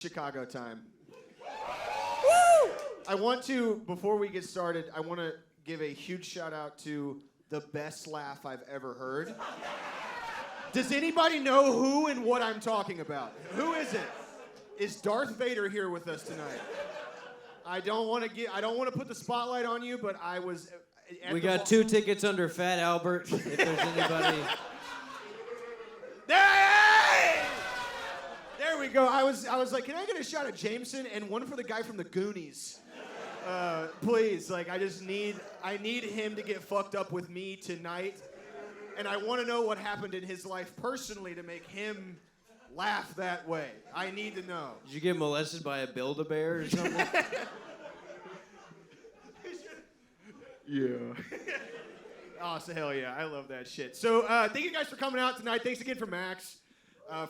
Chicago time. Woo! I want to, before we get started, I want to give a huge shout out to the best laugh I've ever heard. Does anybody know who and what I'm talking about? Who is it? Is Darth Vader here with us tonight? I don't want to put the spotlight on you, but I was. We got 2 tickets under Fat Albert. If there's anybody. There we go. I was like, can I get a shot of Jameson and one for the guy from the Goonies? Please, like I need him to get fucked up with me tonight. And I want to know what happened in his life personally to make him laugh that way. I need to know. Did you get molested by a Build-A-Bear or something? Yeah. Oh, so hell yeah. I love that shit. So thank you guys for coming out tonight. Thanks again for Max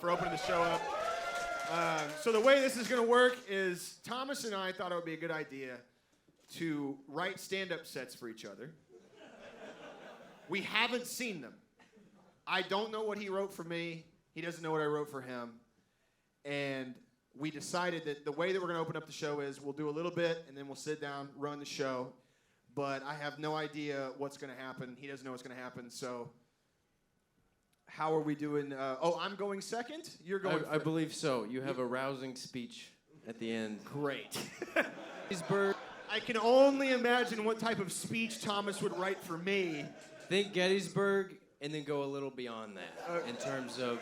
for opening the show up. So the way this is going to work is Thomas and I thought it would be a good idea to write stand-up sets for each other. We haven't seen them. I don't know what he wrote for me. He doesn't know what I wrote for him. And we decided that the way that we're going to open up the show is we'll do a little bit, and then we'll sit down, run the show. But I have no idea what's going to happen. He doesn't know what's going to happen. So how are we doing? I'm going second? You're going I believe so. You have a rousing speech at the end. Great. Gettysburg. I can only imagine what type of speech Thomas would write for me. Think Gettysburg and then go a little beyond that in terms of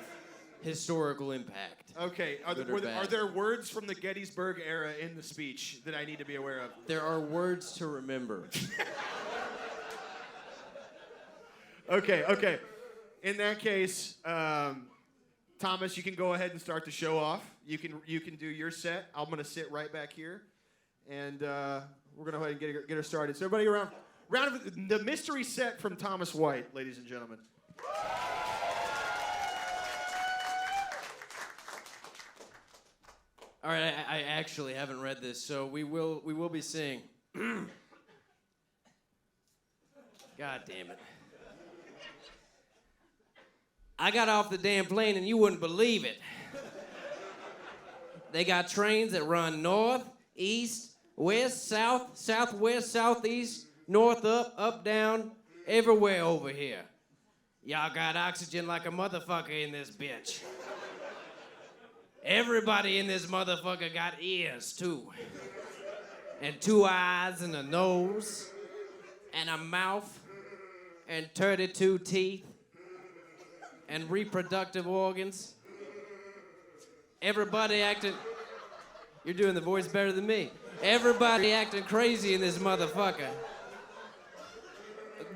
historical impact. Okay. Are there words from the Gettysburg era in the speech that I need to be aware of? There are words to remember. Okay. In that case, Thomas, you can go ahead and start the show off. You can do your set. I'm going to sit right back here. And we're going to go ahead and get her started. So everybody around the mystery set from Thomas White, ladies and gentlemen. All right, I actually haven't read this, so we will be seeing. God damn it. I got off the damn plane and you wouldn't believe it. They got trains that run north, east, west, south, southwest, southeast, north, up, down, everywhere over here. Y'all got oxygen like a motherfucker in this bitch. Everybody in this motherfucker got ears, too. And 2 eyes and a nose and a mouth and 32 teeth and reproductive organs. Everybody acting... You're doing the voice better than me. Everybody acting crazy in this motherfucker.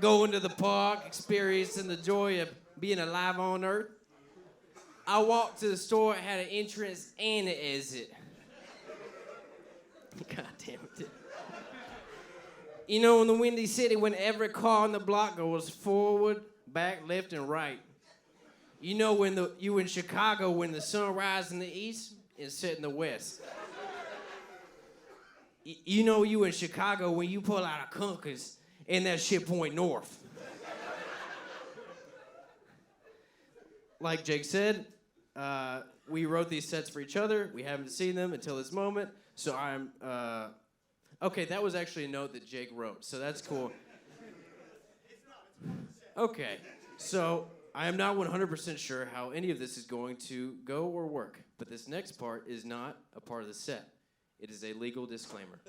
Going to the park, experiencing the joy of being alive on Earth. I walked to the store, had an entrance and an exit. God damn it. You know, in the Windy City, when every car on the block goes forward, back, left, and right. You know, when you in Chicago, when the sun rises in the east and sets in the west. You know you in Chicago when you pull out a compass and that shit point north. Like Jake said, we wrote these sets for each other. We haven't seen them until this moment. So I'm... okay, that was actually a note that Jake wrote, so that's cool. Okay, so I am not 100% sure how any of this is going to go or work, but this next part is not a part of the set. It is a legal disclaimer.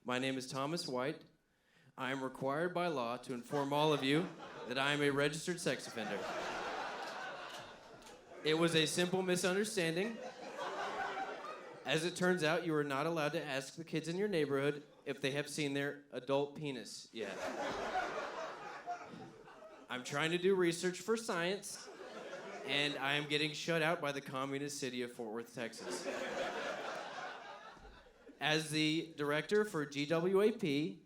My name is Thomas White. I am required by law to inform all of you that I am a registered sex offender. It was a simple misunderstanding. As it turns out, you are not allowed to ask the kids in your neighborhood if they have seen their adult penis yet. I'm trying to do research for science, and I am getting shut out by the communist city of Fort Worth, Texas. As the director for GWAP,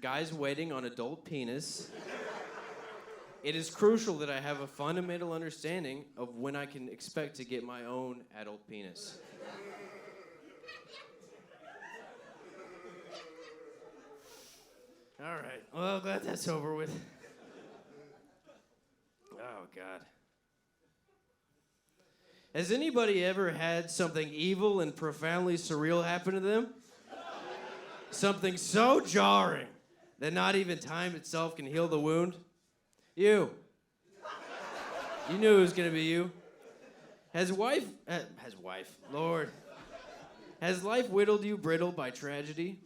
Guys Waiting on Adult Penis, it is crucial that I have a fundamental understanding of when I can expect to get my own adult penis. All right, well, glad that's over with. Oh, God. Has anybody ever had something evil and profoundly surreal happen to them? Something so jarring that not even time itself can heal the wound? You. You knew it was gonna be you. Has life whittled you brittle by tragedy?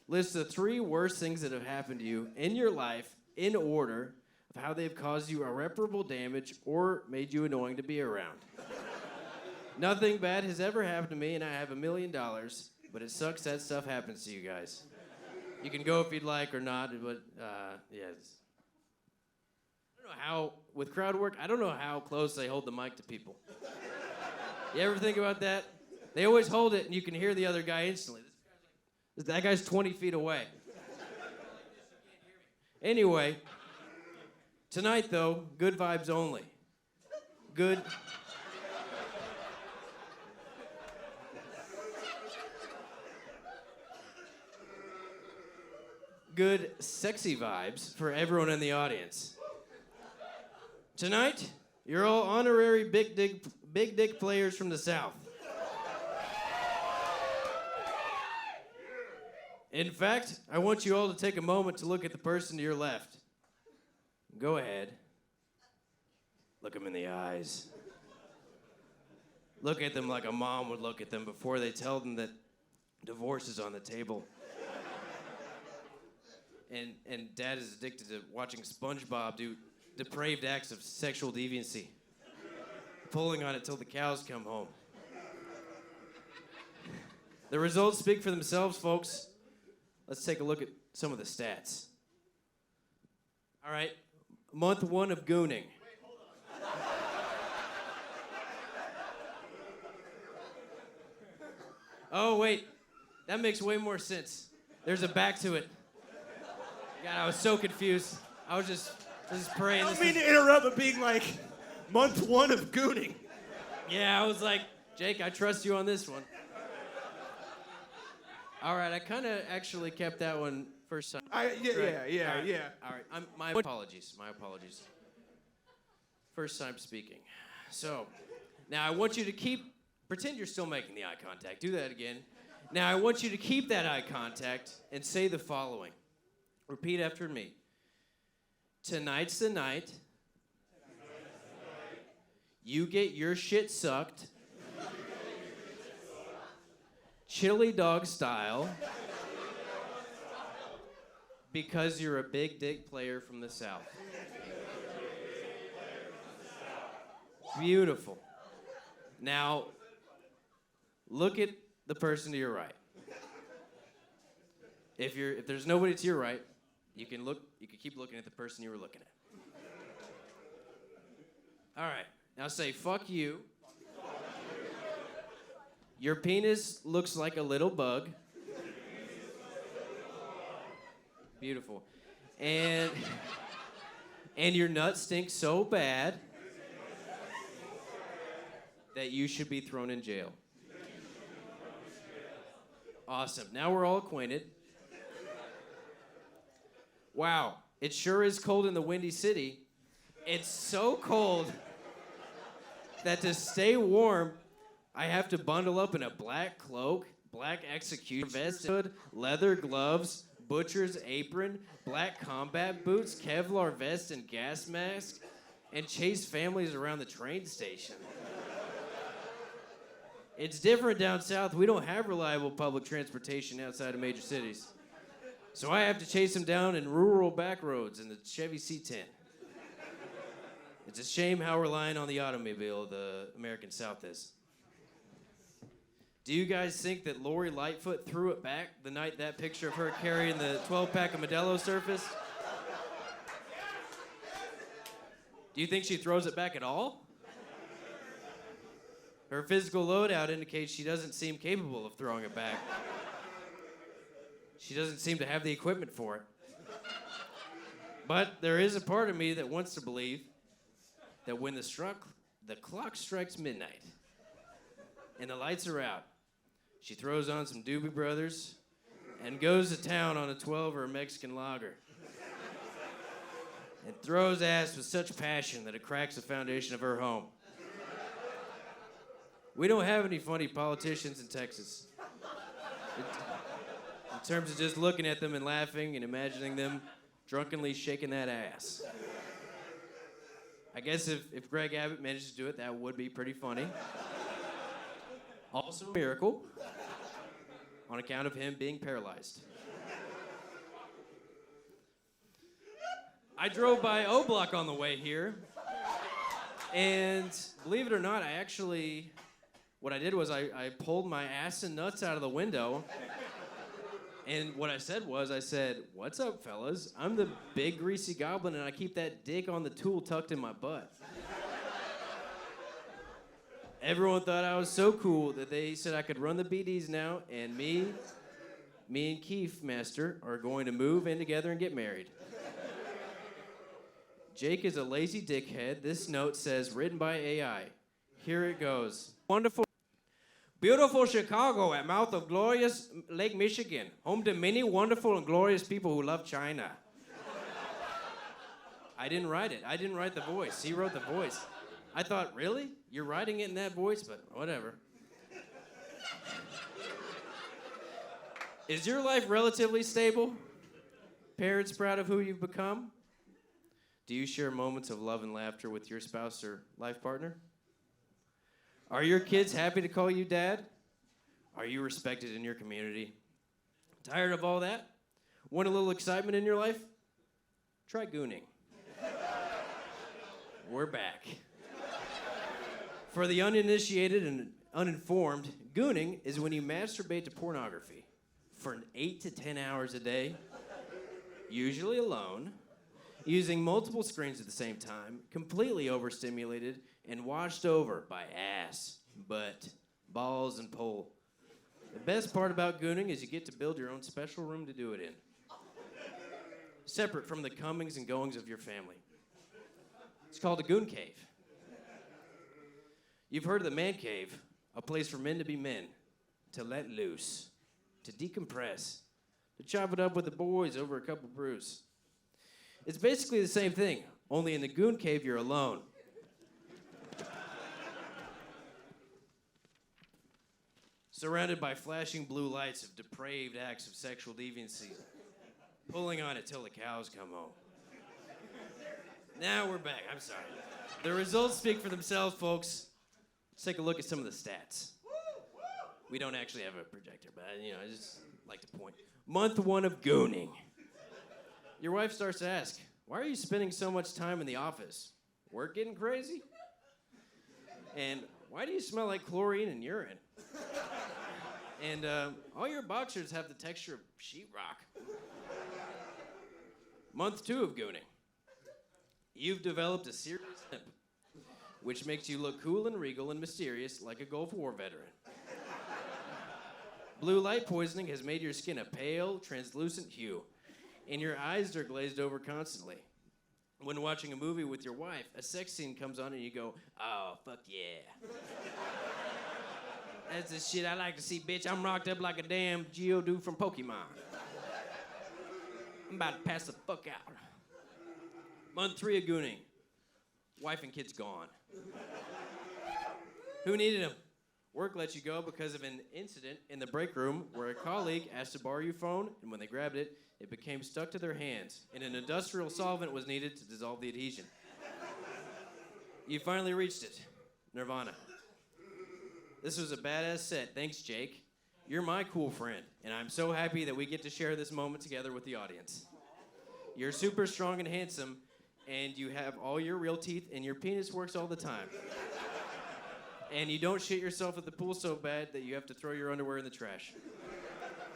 List the 3 worst things that have happened to you in your life in order of how they've caused you irreparable damage or made you annoying to be around. Nothing bad has ever happened to me, and I have $1 million, but it sucks that stuff happens to you guys. You can go if you'd like or not, but yes. I don't know how, with crowd work, I don't know how close they hold the mic to people. You ever think about that? They always hold it, and you can hear the other guy instantly. That guy's 20 feet away. Anyway, tonight, though, good vibes only. Good sexy vibes for everyone in the audience. Tonight, you're all honorary big dick players from the South. In fact, I want you all to take a moment to look at the person to your left. Go ahead. Look them in the eyes. Look at them like a mom would look at them before they tell them that divorce is on the table. And dad is addicted to watching SpongeBob do depraved acts of sexual deviancy. Pulling on it till the cows come home. The results speak for themselves, folks. Let's take a look at some of the stats. All right, month 1 of gooning. Oh, wait, that makes way more sense. There's a back to it. God, I was so confused. I was just praying. I don't mean to interrupt, but being like, month 1 of gooning. Yeah, I was like, Jake, I trust you on this one. All right, I kind of actually kept that one first time. Yeah. All right, my apologies. First time speaking. So, now I want you to pretend you're still making the eye contact. Do that again. Now I want you to keep that eye contact and say the following. Repeat after me. Tonight's the night. You get your shit sucked. Chili dog style. Because you're a big dick player from the South. Beautiful. Now, look at the person to your right. If there's nobody to your right, you can keep looking at the person you were looking at. All right. Now say, fuck you. Your penis looks like a little bug. Beautiful. And your nuts stink so bad that you should be thrown in jail. Awesome. Now we're all acquainted. Wow. It sure is cold in the Windy City. It's so cold that to stay warm, I have to bundle up in a black cloak, black execution vest, hood, leather gloves, butcher's apron, black combat boots, Kevlar vest, and gas mask, and chase families around the train station. It's different down south. We don't have reliable public transportation outside of major cities. So I have to chase them down in rural back roads in the Chevy C10. It's a shame how reliant on the automobile the American South is. Do you guys think that Lori Lightfoot threw it back the night that picture of her carrying the 12-pack of Modelo surfaced? Do you think she throws it back at all? Her physical loadout indicates she doesn't seem capable of throwing it back. She doesn't seem to have the equipment for it. But there is a part of me that wants to believe that when the clock strikes midnight and the lights are out, she throws on some Doobie Brothers and goes to town on a 12 or a Mexican lager. And throws ass with such passion that it cracks the foundation of her home. We don't have any funny politicians in Texas. In terms of just looking at them and laughing and imagining them drunkenly shaking that ass. I guess if Greg Abbott managed to do it, that would be pretty funny. Also a miracle, on account of him being paralyzed. I drove by O Block on the way here, and believe it or not, what I did was I pulled my ass and nuts out of the window, and what I said, "What's up, fellas? I'm the big greasy goblin, and I keep that dick on the tool tucked in my butt." Everyone thought I was so cool that they said I could run the BDs now, and me and Keith Master are going to move in together and get married. Jake is a lazy dickhead. This note says, written by AI. Here it goes. Wonderful. Beautiful Chicago at mouth of glorious Lake Michigan, home to many wonderful and glorious people who love China. I didn't write it. I didn't write the voice. He wrote the voice. I thought, really? You're writing it in that voice? But whatever. Is your life relatively stable? Parents proud of who you've become? Do you share moments of love and laughter with your spouse or life partner? Are your kids happy to call you dad? Are you respected in your community? Tired of all that? Want a little excitement in your life? Try gooning. We're back. For the uninitiated and uninformed, gooning is when you masturbate to pornography for 8 to 10 hours a day, usually alone, using multiple screens at the same time, completely overstimulated, and washed over by ass, butt, balls, and pole. The best part about gooning is you get to build your own special room to do it in, separate from the comings and goings of your family. It's called a goon cave. You've heard of the man cave, a place for men to be men, to let loose, to decompress, to chop it up with the boys over a cup of brews. It's basically the same thing, only in the goon cave you're alone. Surrounded by flashing blue lights of depraved acts of sexual deviancy, pulling on it till the cows come home. Now we're back, I'm sorry. The results speak for themselves, folks. Let's take a look at some of the stats. We don't actually have a projector, but I just like to point. Month 1 of gooning. Your wife starts to ask, why are you spending so much time in the office? Work getting crazy? And why do you smell like chlorine and urine? And all your boxers have the texture of sheetrock. Month 2 of gooning. You've developed a serious limp, which makes you look cool and regal and mysterious like a Gulf War veteran. Blue light poisoning has made your skin a pale, translucent hue, and your eyes are glazed over constantly. When watching a movie with your wife, a sex scene comes on and you go, oh, fuck yeah. That's the shit I like to see, bitch. I'm rocked up like a damn Geodude from Pokemon. I'm about to pass the fuck out. Month 3 of gooning. Wife and kids gone. Who needed them? Work let you go because of an incident in the break room where a colleague asked to borrow your phone, and when they grabbed it, it became stuck to their hands, and an industrial solvent was needed to dissolve the adhesion. You finally reached it. Nirvana. This was a badass set. Thanks, Jake. You're my cool friend, and I'm so happy that we get to share this moment together with the audience. You're super strong and handsome, and you have all your real teeth, and your penis works all the time. And you don't shit yourself at the pool so bad that you have to throw your underwear in the trash.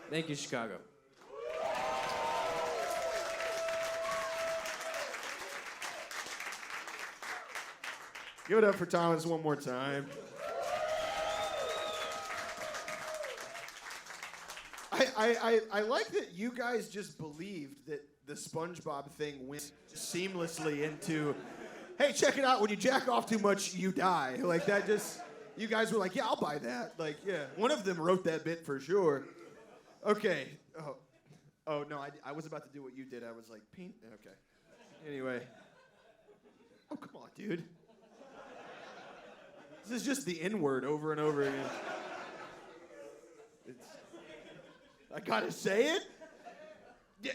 Thank you, Chicago. Give it up for Thomas one more time. I like that you guys just believed that the SpongeBob thing went seamlessly into, hey, check it out, when you jack off too much, you die. Like, that just, you guys were like, yeah, I'll buy that. Like, yeah. One of them wrote that bit for sure. Okay. Oh no, I was about to do what you did. I was like, okay. Anyway. Oh, come on, dude. This is just the N-word over and over again. I gotta say it? Yeah.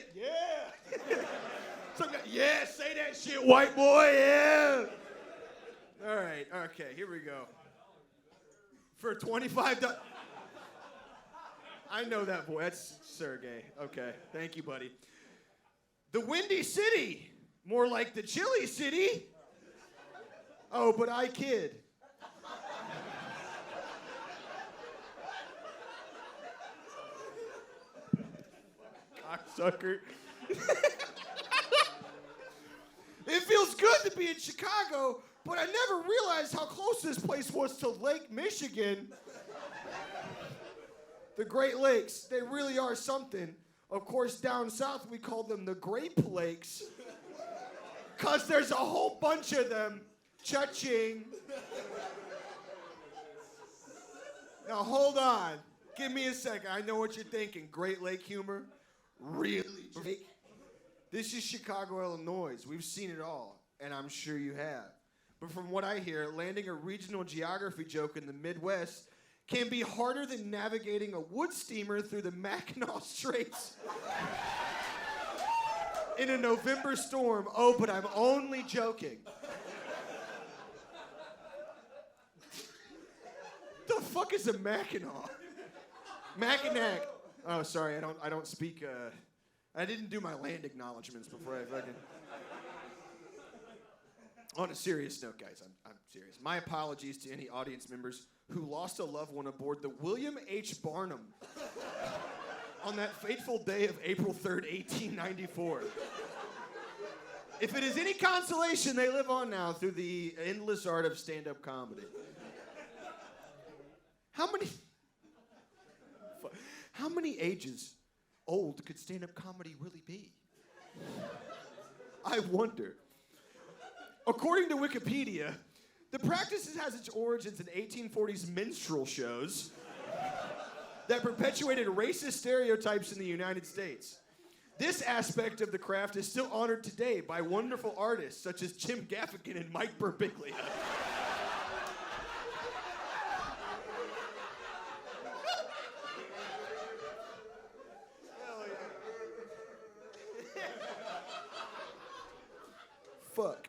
Some guy, yeah, say that shit, white boy, yeah. All right, okay, here we go. For $25. I know that boy, that's Sergey. Okay, thank you, buddy. The Windy City, more like the Chilly City. Oh, but I kid. Cocksucker. It feels good to be in Chicago, but I never realized how close this place was to Lake Michigan. The Great Lakes, they really are something. Of course, down south, we call them the Grape Lakes. Because there's a whole bunch of them. Cha-ching. Now, hold on. Give me a second. I know what you're thinking. Great Lake humor? Really, Jake? This is Chicago, Illinois. We've seen it all, and I'm sure you have. But from what I hear, landing a regional geography joke in the Midwest can be harder than navigating a wood steamer through the Mackinac Straits in a November storm. Oh, but I'm only joking. The fuck is a Mackinac? Mackinac. Oh, sorry, I don't speak, I didn't do my land acknowledgements before I fucking... On a serious note, guys, I'm serious. My apologies to any audience members who lost a loved one aboard the William H. Barnum on that fateful day of April 3rd, 1894. If it is any consolation, they live on now through the endless art of stand-up comedy. How many ages old could stand-up comedy really be? I wonder. According to Wikipedia, the practice has its origins in 1840s minstrel shows that perpetuated racist stereotypes in the United States. This aspect of the craft is still honored today by wonderful artists such as Jim Gaffigan and Mike Birbiglia. Fuck.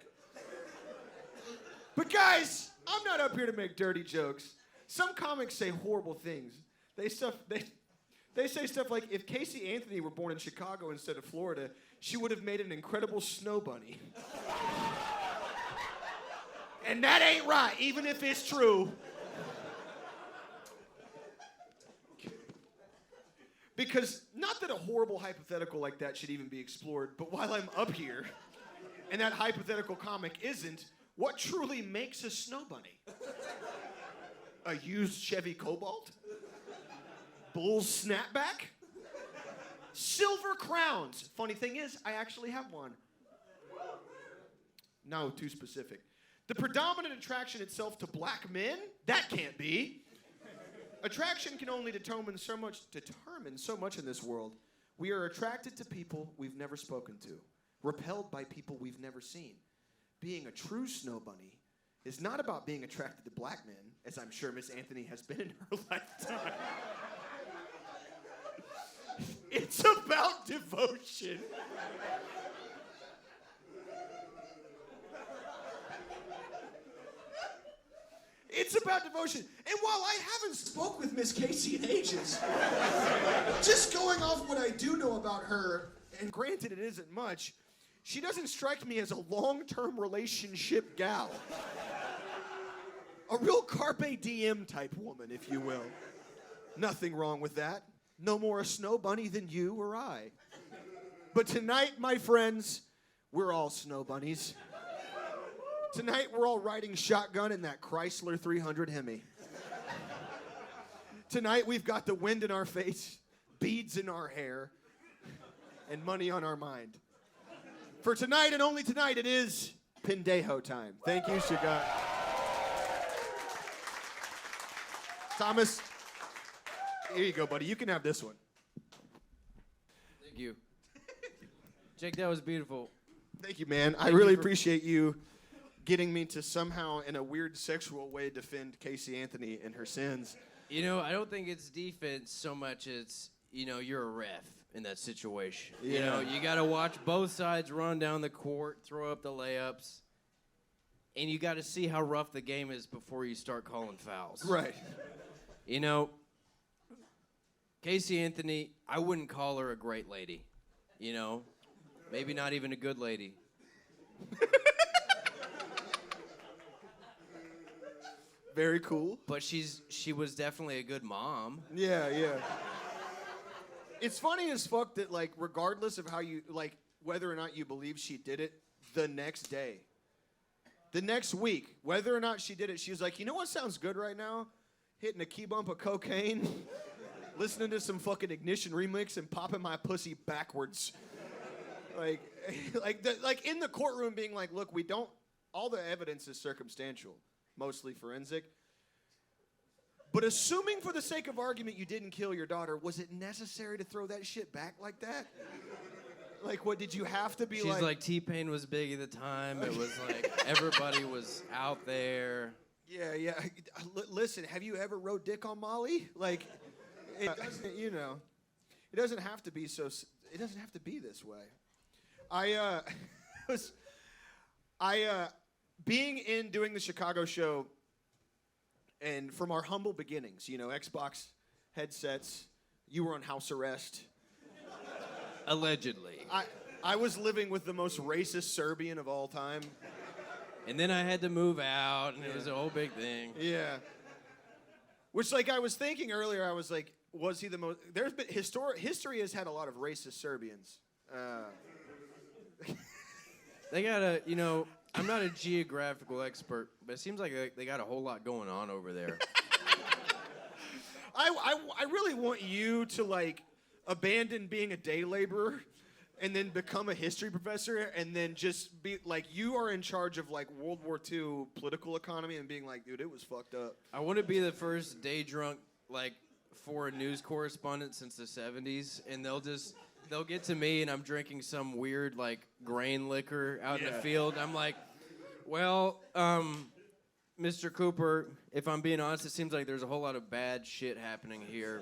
But guys, I'm not up here to make dirty jokes. Some comics say horrible things. They say stuff like, if Casey Anthony were born in Chicago instead of Florida, she would have made an incredible snow bunny. And that ain't right, even if it's true. Because not that a horrible hypothetical like that should even be explored, but while I'm up here, and that hypothetical comic isn't, what truly makes a snow bunny? A used Chevy Cobalt? Bull's snapback? Silver crowns. Funny thing is, I actually have one. No, too specific. The predominant attraction itself to black men? That can't be. Attraction can only determine so much in this world. We are attracted to people we've never spoken to, repelled by people we've never seen. Being a true snow bunny is not about being attracted to black men, as I'm sure Miss Anthony has been in her lifetime. It's about devotion. It's about devotion. And while I haven't spoke with Miss Casey in ages, just going off what I do know about her, and granted it isn't much, she doesn't strike me as a long-term relationship gal. A real carpe diem type woman, if you will. Nothing wrong with that. No more a snow bunny than you or I. But tonight, my friends, we're all snow bunnies. Tonight, we're all riding shotgun in that Chrysler 300 Hemi. Tonight, we've got the wind in our face, beads in our hair, and money on our mind. For tonight and only tonight, it is Pendejo time. Thank you, Chicago. Thomas, here you go, buddy. You can have this one. Thank you. Jake, that was beautiful. Thank you, man. I really appreciate you getting me to somehow, in a weird sexual way, defend Casey Anthony and her sins. You know, I don't think it's defense so much as, you know, you're a ref in that situation. Yeah. You know, you got to watch both sides run down the court, throw up the layups, and you got to see how rough the game is before you start calling fouls. Right. You know, Casey Anthony, I wouldn't call her a great lady. You know, maybe not even a good lady. Very cool. But she was definitely a good mom. Yeah. It's funny as fuck that, like, regardless of how you, like, whether or not you believe she did it, the next day, the next week, whether or not she did it, she was like, you know what sounds good right now? Hitting a key bump of cocaine, listening to some fucking Ignition remix, and popping my pussy backwards. Like in the courtroom being like, look, all the evidence is circumstantial, mostly forensic. But assuming for the sake of argument you didn't kill your daughter, was it necessary to throw that shit back like that? Like, what, did you have to be She's like T-Pain was big at the time. It was like everybody was out there. Yeah. Listen, have you ever rode dick on Molly? Like, it doesn't, you know, it doesn't have to be it doesn't have to be this way. Being doing the Chicago show, and from our humble beginnings, you know, Xbox headsets, you were on house arrest. Allegedly. I was living with the most racist Serbian of all time. And then I had to move out, and it was a whole big thing. Yeah. Which, like, I was thinking earlier, I was like, was he the most... There's been... History has had a lot of racist Serbians. They got a, you know... I'm not a geographical expert, but it seems like they got a whole lot going on over there. I really want you to, like, abandon being a day laborer and then become a history professor and then just be, like, you are in charge of, like, World War II political economy and being like, dude, it was fucked up. I want to be the first day drunk, like, foreign news correspondent since the 70s, and they'll get to me, and I'm drinking some weird, like, grain liquor out in the field. I'm like, well, Mr. Cooper, if I'm being honest, it seems like there's a whole lot of bad shit happening here.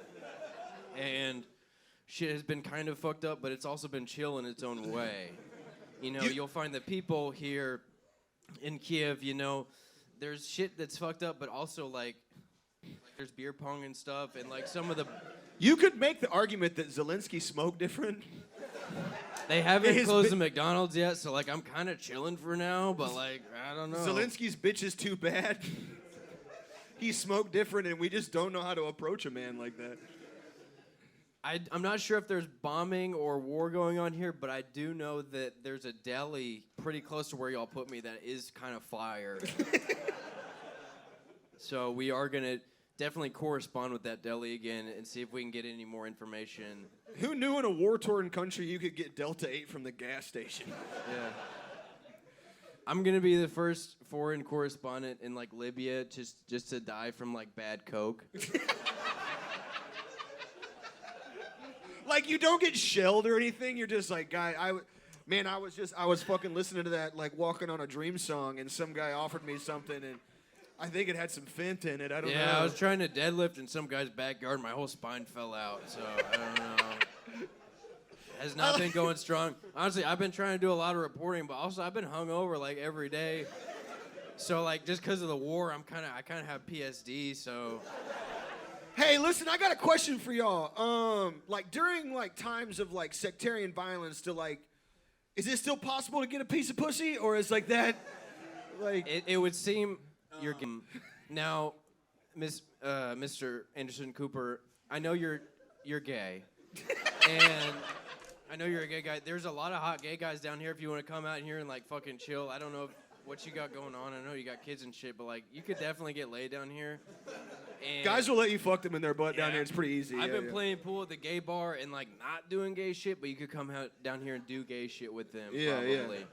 And shit has been kind of fucked up, but it's also been chill in its own way. You know, you'll find that people here in Kiev, you know, there's shit that's fucked up, but also, like there's beer pong and stuff, and, like, some of the... You could make the argument that Zelensky smoked different. They haven't closed the McDonald's yet, so, like, I'm kind of chilling for now, but, like, I don't know. Zelensky's bitch is too bad. He smoked different, and we just don't know how to approach a man like that. I'm not sure if there's bombing or war going on here, but I do know that there's a deli pretty close to where y'all put me that is kind of fire. So we are going to definitely correspond with that deli again and see if we can get any more information. Who knew in a war-torn country you could get Delta 8 from the gas station? Yeah. I'm going to be the first foreign correspondent in, like, Libya just to die from, like, bad coke. Like, you don't get shelled or anything. You're just like, guy, I was fucking listening to that, like, Walking on a Dream song, and some guy offered me something, and I think it had some Fent in it. I don't know. Yeah, I was trying to deadlift in some guy's backyard. My whole spine fell out, so I don't know. Has not been going strong. Honestly, I've been trying to do a lot of reporting, but also I've been hungover, like, every day. So, like, just because of the war, I kind of have PSD, so... Hey, listen, I got a question for y'all. Like, during, like, times of, like, sectarian violence to, like, is it still possible to get a piece of pussy? Or is, like, that, like... It would seem you're... Now, Mr. Anderson Cooper, I know you're gay. And I know you're a gay guy. There's a lot of hot gay guys down here if you want to come out here and, like, fucking chill. I don't know what you got going on. I know you got kids and shit, but, like, you could definitely get laid down here. And guys will let you fuck them in their butt down here. It's pretty easy. I've been playing pool at the gay bar and, like, not doing gay shit, but you could come out down here and do gay shit with them. Probably.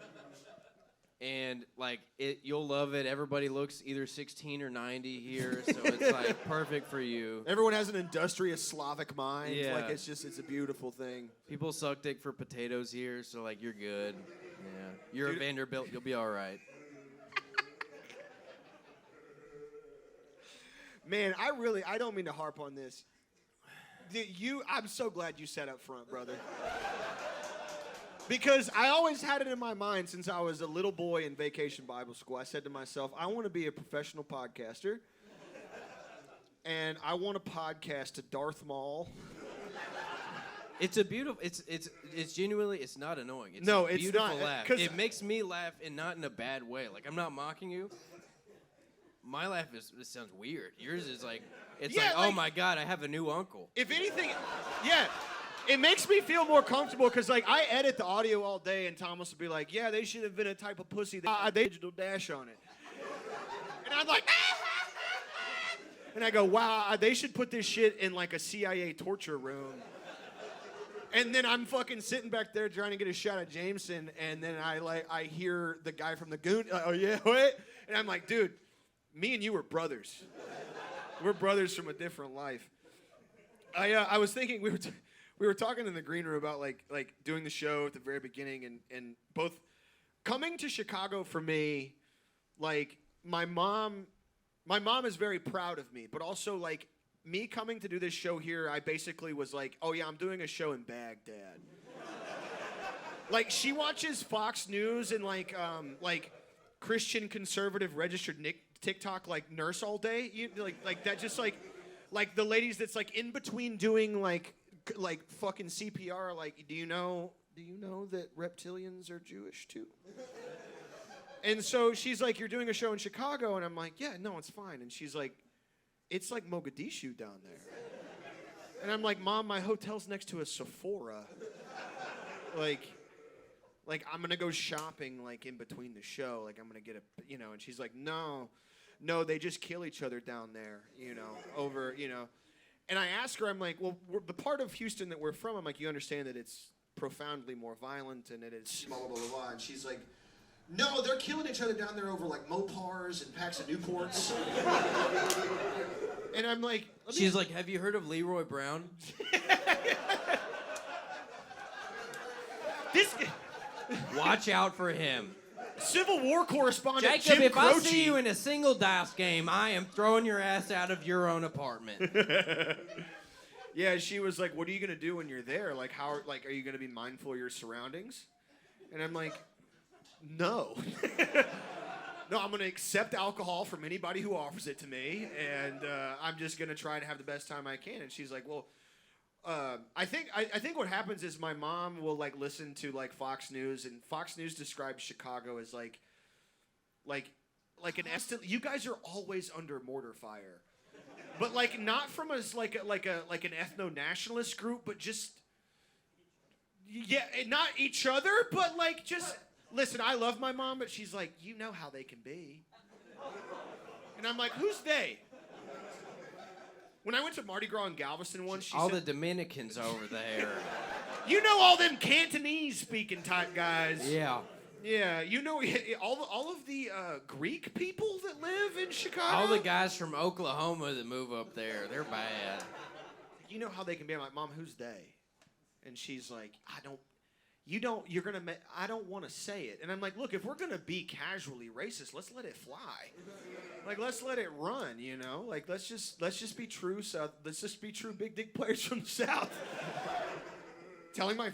And, like, you'll love it. Everybody looks either 16 or 90 here, so it's, like, perfect for you. Everyone has an industrious Slavic mind. Yeah. Like, it's a beautiful thing. People suck dick for potatoes here, so, like, you're good. Yeah. You're a Vanderbilt. You'll be all right. Man, I don't mean to harp on this. I'm so glad you sat up front, brother. Because I always had it in my mind since I was a little boy in Vacation Bible School. I said to myself, I want to be a professional podcaster. And I want to podcast to Darth Maul. It's a beautiful. It's genuinely. It's not annoying. It's no, a it's beautiful not. Laugh. It makes me laugh, and not in a bad way. Like, I'm not mocking you. My laugh it sounds weird. Yours is like, it's like, oh my God, I have a new uncle. If anything, yeah, it makes me feel more comfortable because like I edit the audio all day, and Thomas will be like, yeah, they should have been a type of pussy that they digital dash on it, and I'm like. And I go, wow, they should put this shit in like a CIA torture room. And then I'm fucking sitting back there trying to get a shot at Jameson, and then I hear the guy from the goon, oh yeah, what? And I'm like, dude, me and you were brothers. We're brothers from a different life. I was thinking we were talking in the green room about like doing the show at the very beginning, and both coming to Chicago for me, like my mom is very proud of me, but also like me coming to do this show here, I basically was like, oh yeah, I'm doing a show in Baghdad. Like she watches Fox News and like Christian conservative registered TikTok like nurse all day. Like that just like the ladies that's like in between doing like fucking CPR. Like, do you know that reptilians are Jewish too? And so she's like, you're doing a show in Chicago, and I'm like, yeah, no, it's fine. And she's like, it's like Mogadishu down there. And I'm like, Mom, my hotel's next to a Sephora. Like I'm gonna go shopping like in between the show. Like I'm gonna get a, and she's like, no, they just kill each other down there, over. And I ask her, I'm like, well, the part of Houston that we're from, I'm like, you understand that it's profoundly more violent and it is blah, blah, blah, blah. And she's like, no, they're killing each other down there over like Mopars and packs of Newports. And I'm like, she's like, have you heard of Leroy Brown? Watch out for him. Civil War correspondent Jacob, Jim if Croce. I see you in a single dice game, I am throwing your ass out of your own apartment. Yeah, she was like, what are you going to do when you're there? Like, are you going to be mindful of your surroundings? And I'm like, no. No, I'm going to accept alcohol from anybody who offers it to me, and I'm just going to try to have the best time I can. And she's like, well, I think what happens is my mom will like listen to like Fox News, and Fox News describes Chicago as like an you guys are always under mortar fire, but like not from us like an ethno-nationalist group, but just not each other, but like just listen. I love my mom, but she's like, you know how they can be, and I'm like, who's they? When I went to Mardi Gras in Galveston once, she all said, the Dominicans over there. You know all them Cantonese speaking type guys. Yeah. Yeah, you know all of the Greek people that live in Chicago. All the guys from Oklahoma that move up there, they're bad. You know how they can be. I'm like, Mom, who's they? And she's like, I don't want to say it. And I'm like, look, if we're gonna be casually racist, let's let it fly. Like, let's let it run, Like, let's just be true South. Let's just be true big dick players from the South. telling my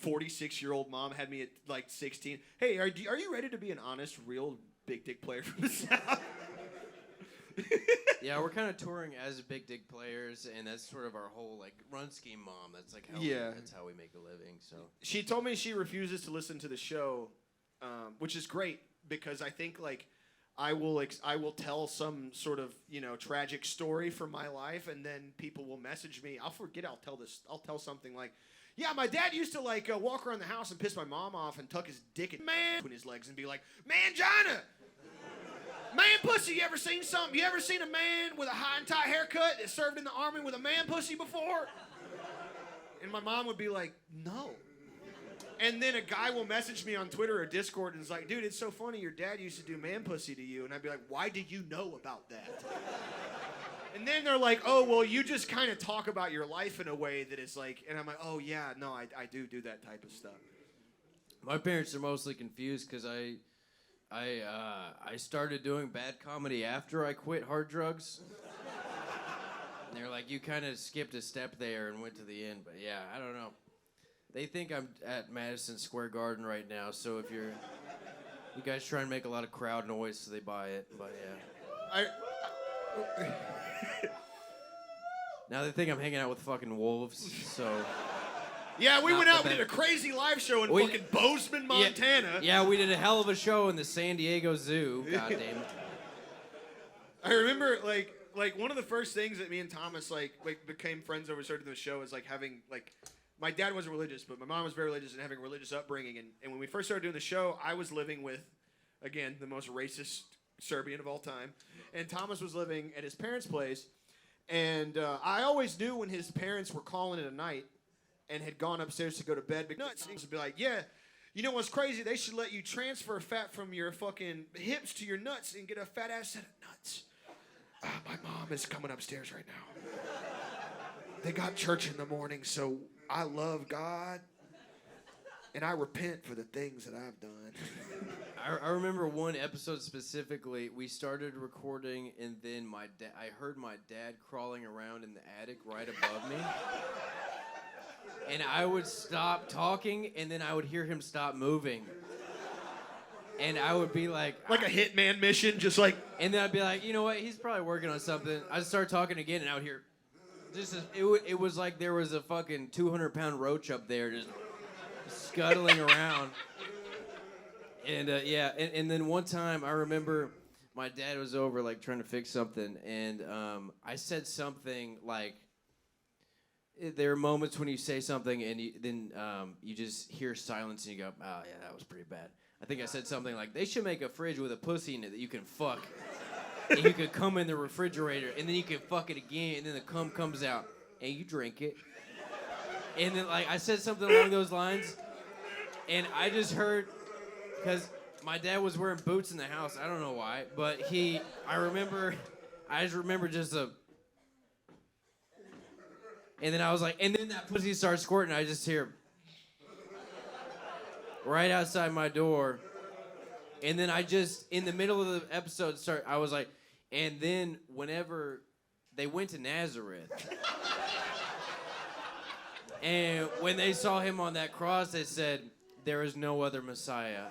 46-year-old mom had me at like 16. Hey, are you ready to be an honest, real big dick player from the South? Yeah, we're kind of touring as big dick players, and that's sort of our whole like run scheme, Mom. That's like that's how we make a living. So she told me she refuses to listen to the show, which is great because I think like I will tell some sort of tragic story from my life, and then people will message me. I'll tell something like, yeah, my dad used to like walk around the house and piss my mom off and tuck his dick in between his legs and be like, mangina. Man pussy, you ever seen something? You ever seen a man with a high and tight haircut that served in the army with a man pussy before? And my mom would be like, no. And then a guy will message me on Twitter or Discord and is like, dude, it's so funny, your dad used to do man pussy to you. And I'd be like, why do you know about that? And then they're like, oh, well, you just kind of talk about your life in a way that is like, and I'm like, oh, yeah, no, I do that type of stuff. My parents are mostly confused because I started doing bad comedy after I quit hard drugs. And they're like, you kind of skipped a step there and went to the end. But yeah, I don't know. They think I'm at Madison Square Garden right now, so if you guys try and make a lot of crowd noise so they buy it. But yeah. Now they think I'm hanging out with fucking wolves, so... Yeah, we went out, we did a crazy live show in fucking Bozeman, Montana. Yeah, we did a hell of a show in the San Diego Zoo. God damn it. I remember, like one of the first things that me and Thomas, like became friends over starting the show is, like, having, like... My dad wasn't religious, but my mom was very religious and having a religious upbringing. And when we first started doing the show, I was living with, again, the most racist Serbian of all time. And Thomas was living at his parents' place. And I always knew when his parents were calling it a night and had gone upstairs to go to bed. Nuts. He would be like, yeah, you know what's crazy? They should let you transfer fat from your fucking hips to your nuts and get a fat-ass set of nuts. My mom is coming upstairs right now. They got church in the morning, so I love God, and I repent for the things that I've done. I remember one episode specifically. We started recording, and then I heard my dad crawling around in the attic right above me. And I would stop talking, and then I would hear him stop moving. And I would be like... Like a hitman mission, just like... And then I'd be like, you know what? He's probably working on something. I'd start talking again, and I would hear... It was like there was a fucking 200-pound roach up there just scuttling around. And and then one time I remember my dad was over like trying to fix something, and I said something like, there are moments when you say something and then you just hear silence and you go, oh yeah, that was pretty bad. I think I said something like, they should make a fridge with a pussy in it that you can fuck. And you could come in the refrigerator, and then you can fuck it again, and then the cum comes out, and you drink it. And then, like, I said something along those lines, and I just heard, because my dad was wearing boots in the house, I don't know why, but I just remember just a, and then I was like, and then that pussy starts squirting, I just hear, right outside my door, and then I just, in the middle of the episode, I was like, and then whenever they went to Nazareth, and when they saw him on that cross, they said, there is no other Messiah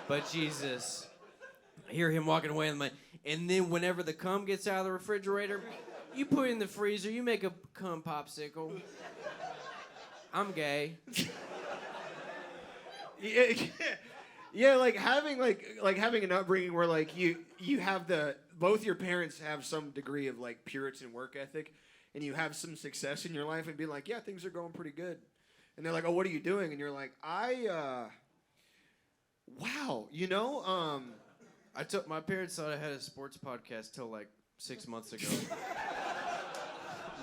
but Jesus. I hear him walking away, and then whenever the cum gets out of the refrigerator, you put it in the freezer, you make a cum popsicle. I'm gay. Yeah, like having an upbringing where like you have both your parents have some degree of like Puritan work ethic, and you have some success in your life, and be like, yeah, things are going pretty good, and they're like, oh, what are you doing? And you're like, wow, you know, my parents thought I had a sports podcast till like 6 months ago.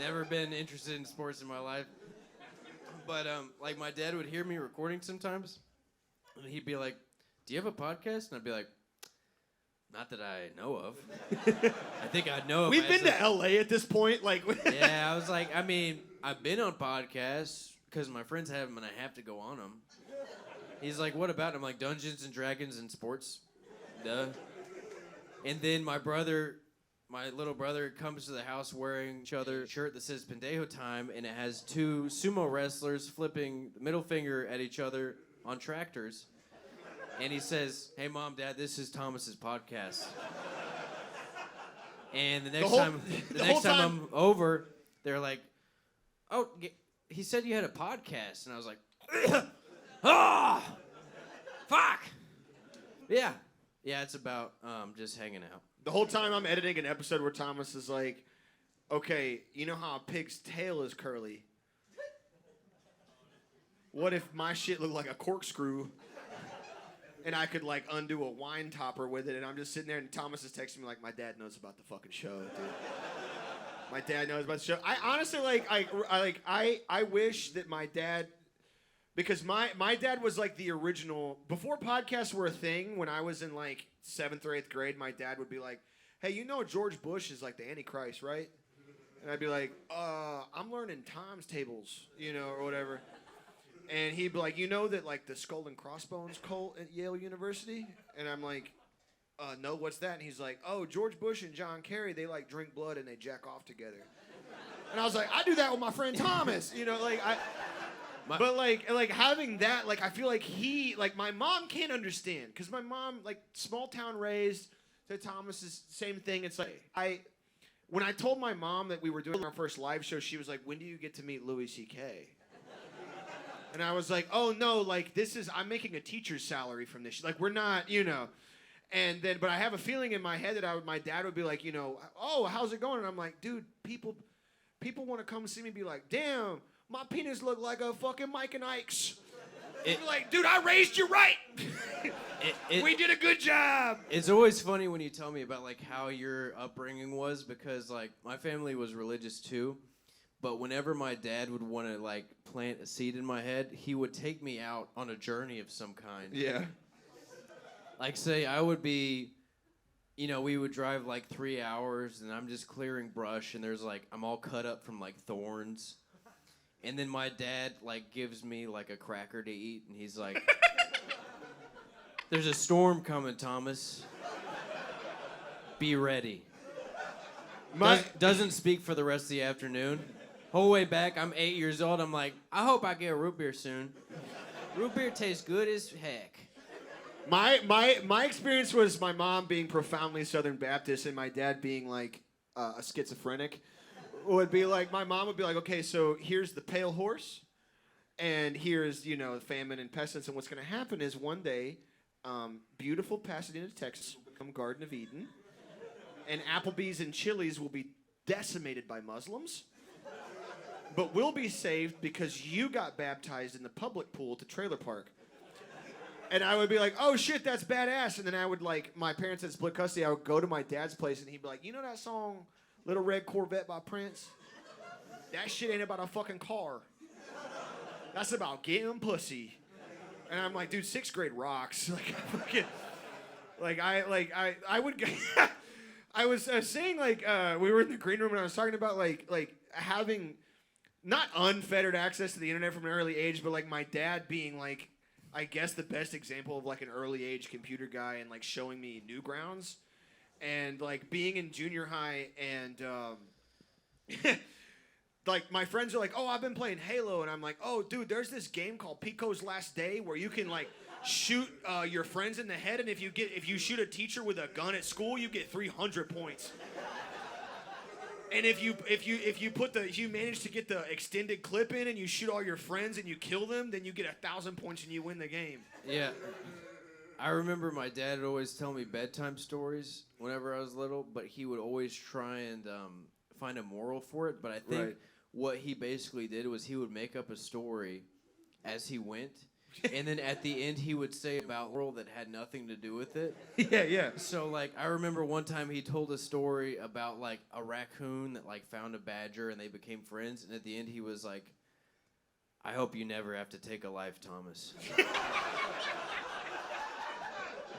Never been interested in sports in my life, but like my dad would hear me recording sometimes, and he'd be like, do you have a podcast? And I'd be like, not that I know of. I think I know of. We've been to LA at this point. Like, yeah, I was like, I mean, I've been on podcasts because my friends have them and I have to go on them. He's like, what about? I'm like, Dungeons and Dragons and sports. Duh. And then my little brother comes to the house wearing each other's shirt that says Pendejo Time, and it has two sumo wrestlers flipping the middle finger at each other on tractors. And he says, hey, Mom, Dad, this is Thomas's podcast. And the next time I'm over, they're like, oh, he said you had a podcast. And I was like, ah, fuck. Yeah. Yeah, it's about just hanging out. The whole time I'm editing an episode where Thomas is like, okay, you know how a pig's tail is curly? What if my shit looked like a corkscrew? And I could, like, undo a wine topper with it, and I'm just sitting there, and Thomas is texting me, like, my dad knows about the fucking show, dude. My dad knows about the show. I honestly, I wish that my dad, because my dad was, like, the original, before podcasts were a thing, when I was in, like, 7th or 8th grade, my dad would be like, hey, you know George Bush is, like, the Antichrist, right? And I'd be like, I'm learning times tables, you know, or whatever. And he'd be like, you know that like the Skull and Crossbones cult at Yale University? And I'm like, no, what's that? And he's like, oh, George Bush and John Kerry, they like drink blood and they jack off together. And I was like, I do that with my friend Thomas. You know, like but like having that, like I feel like my mom can't understand, because my mom, like small town raised, to Thomas's same thing. It's like when I told my mom that we were doing our first live show, she was like, when do you get to meet Louis C.K.? And I was like, oh no, like I'm making a teacher's salary from this. Like we're not, you know. And then, but I have a feeling in my head that my dad would be like, you know, oh, how's it going? And I'm like, dude, people want to come see me and be like, damn, my penis look like a fucking Mike and Ike's. Be like, dude, I raised you right. We did a good job. It's always funny when you tell me about like how your upbringing was, because like my family was religious too. But whenever my dad would want to like plant a seed in my head, he would take me out on a journey of some kind. Yeah. Like say I would be, you know, we would drive like 3 hours and I'm just clearing brush and there's like, I'm all cut up from like thorns. And then my dad like gives me like a cracker to eat and he's like, there's a storm coming, Thomas. Be ready. Doesn't speak for the rest of the afternoon. Whole way back, I'm 8 years old. I'm like, I hope I get a root beer soon. Root beer tastes good as heck. My experience was my mom being profoundly Southern Baptist and my dad being like a schizophrenic. Would be like, my mom would be like, okay, so here's the pale horse, and here's, you know, famine and pestilence, and what's going to happen is one day, beautiful Pasadena, Texas will become Garden of Eden, and Applebee's and Chili's will be decimated by Muslims. But we'll be saved because you got baptized in the public pool at the trailer park. And I would be like, oh shit, that's badass. And then I would like, my parents had split custody. I would go to my dad's place and he'd be like, you know that song, Little Red Corvette by Prince? That shit ain't about a fucking car. That's about getting pussy. And I'm like, dude, 6th grade rocks. I would, I was saying like, we were in the green room and I was talking about like having not unfettered access to the internet from an early age, but like my dad being like, I guess the best example of like an early age computer guy and like showing me Newgrounds, and like being in junior high and like my friends are like, oh, I've been playing Halo, and I'm like, oh, dude, there's this game called Pico's Last Day where you can like shoot your friends in the head, and if you shoot a teacher with a gun at school, you get 300 points. And if you manage to get the extended clip in and you shoot all your friends and you kill them, then you get 1,000 points and you win the game. Yeah. I remember my dad would always tell me bedtime stories whenever I was little, but he would always try and find a moral for it. But I think what he basically did was he would make up a story as he went. And then at the end, he would say about a world that had nothing to do with it. Yeah. So, like, I remember one time he told a story about, like, a raccoon that, like, found a badger and they became friends. And at the end, he was like, I hope you never have to take a life, Thomas.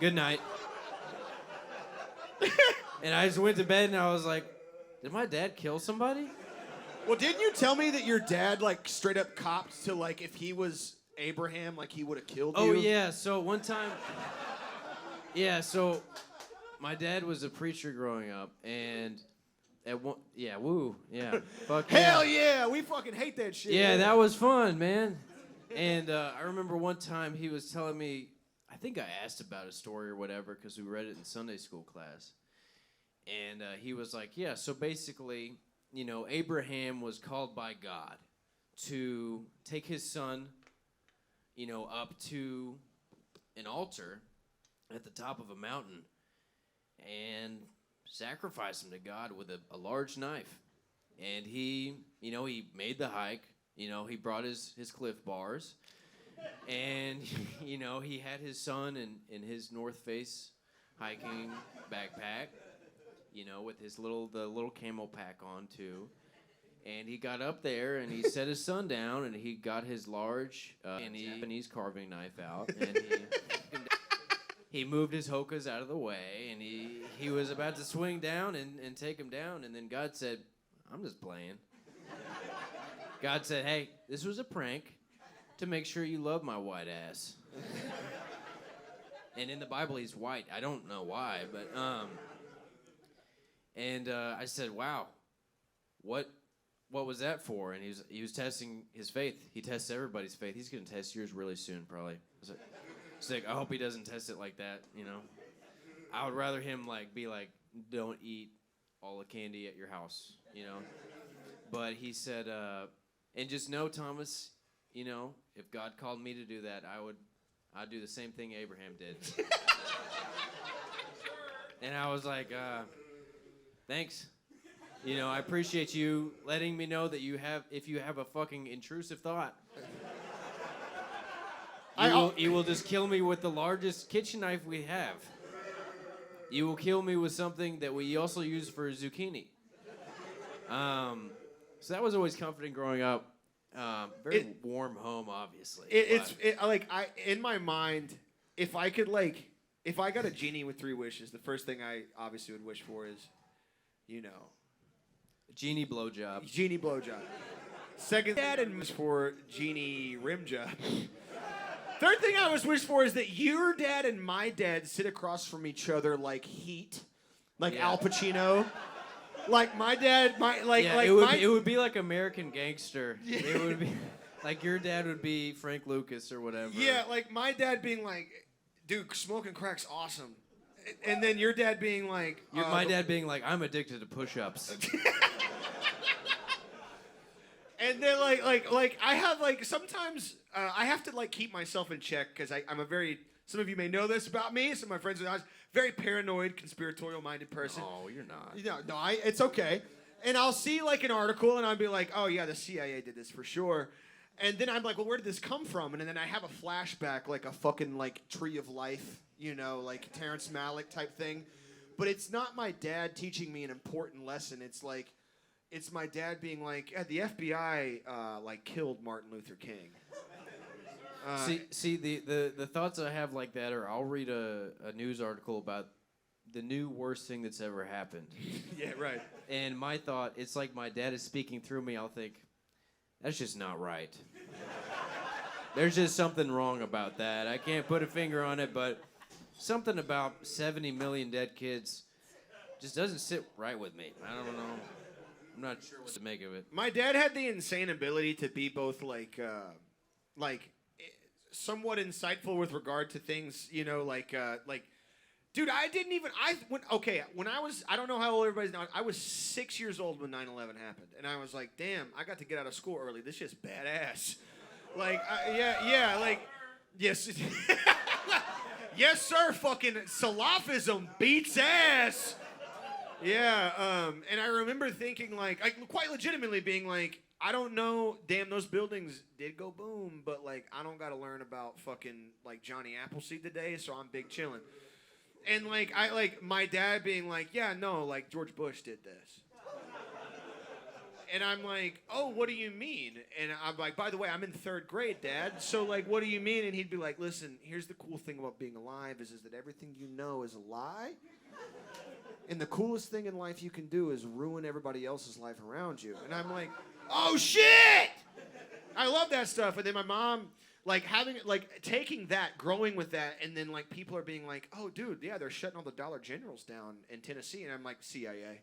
Good night. And I just went to bed and I was like, did my dad kill somebody? Well, didn't you tell me that your dad, like, straight up copped to, like, if he was Abraham, like he would have killed you? Oh, yeah. So one time, so my dad was a preacher growing up, and fuck hell yeah, we fucking hate that shit. Yeah, that was fun, man. And I remember one time he was telling me, I think I asked about a story or whatever because we read it in Sunday school class, and he was like, yeah, so basically, you know, Abraham was called by God to take his son, you know, up to an altar at the top of a mountain and sacrifice him to God with a large knife. And he, you know, he made the hike. You know, he brought his Cliff Bars. And, you know, he had his son in his North Face hiking backpack, you know, with the little camel pack on, too. And he got up there, and he set his son down, and he got his large Japanese carving knife out, and he moved his hokas out of the way, and he was about to swing down and take him down, and then God said, I'm just playing. God said, hey, this was a prank to make sure you love my white ass. And in the Bible, he's white. I don't know why, but and I said, "Wow, what was that for?" And he was testing his faith. He tests everybody's faith. He's gonna test yours really soon, probably. It's like, I hope he doesn't test it like that. You know, I would rather him be like, "Don't eat all the candy at your house," you know. But he said, and just know, Thomas, you know, if God called me to do that, I'd do the same thing Abraham did. And I was like, thanks. You know, I appreciate you letting me know that if you have a fucking intrusive thought, you will just kill me with the largest kitchen knife we have. You will kill me with something that we also use for zucchini. So that was always comforting growing up. Very warm home, obviously. In my mind, if I got a genie with 3 wishes, the first thing I obviously would wish for is, you know, genie blowjob. Genie blowjob. Second, dad and wish for genie rim job. Third thing I always wish for is that your dad and my dad sit across from each other like Heat, like Al Pacino. Like my dad, it would be like American Gangster. Yeah. It would be like your dad would be Frank Lucas or whatever. Yeah, like my dad being like, "Dude, smoking crack's awesome," and then your dad being like, my dad being like, "I'm addicted to push-ups." And then like I have sometimes I have to keep myself in check because I'm a very, some of you may know this about me. Some of my friends are very paranoid, conspiratorial-minded person. Oh, you're not. No, it's okay. And I'll see an article, and I'll be like, "Oh yeah, the CIA did this for sure." And then I'm like, "Well, where did this come from?" And then I have a flashback, like a fucking Tree of Life, you know, like Terrence Malick type thing. But it's not my dad teaching me an important lesson. It's my dad being like, "Yeah, the FBI killed Martin Luther King." See, the thoughts I have like that are I'll read a news article about the new worst thing that's ever happened. Yeah, right. And my thought, it's like my dad is speaking through me. I'll think, that's just not right. There's just something wrong about that. I can't put a finger on it, but something about 70 million dead kids just doesn't sit right with me. I don't know. I'm not sure what to make of it. My dad had the insane ability to be both somewhat insightful with regard to things, you know, dude, when I don't know how old everybody's now. I was 6 years old when 9/11 happened, and I was like, damn, I got to get out of school early. This shit's badass. Yes, yes, sir. Fucking Salafism beats ass. Yeah, and I remember thinking quite legitimately being like, I don't know, damn, those buildings did go boom, but I don't gotta learn about fucking Johnny Appleseed today, so I'm big chillin'. And my dad being like, "Yeah, no, George Bush did this." And I'm like, "Oh, what do you mean?" And I'm like, "By the way, I'm in 3rd grade, Dad, so what do you mean?" And he'd be like, "Listen, here's the cool thing about being alive is that everything you know is a lie. And the coolest thing in life you can do is ruin everybody else's life around you." And I'm like, "Oh shit!" I love that stuff. And then my mom, taking that, growing with that, and then people are being like, "Oh, dude, yeah, they're shutting all the Dollar Generals down in Tennessee," and I'm like, CIA.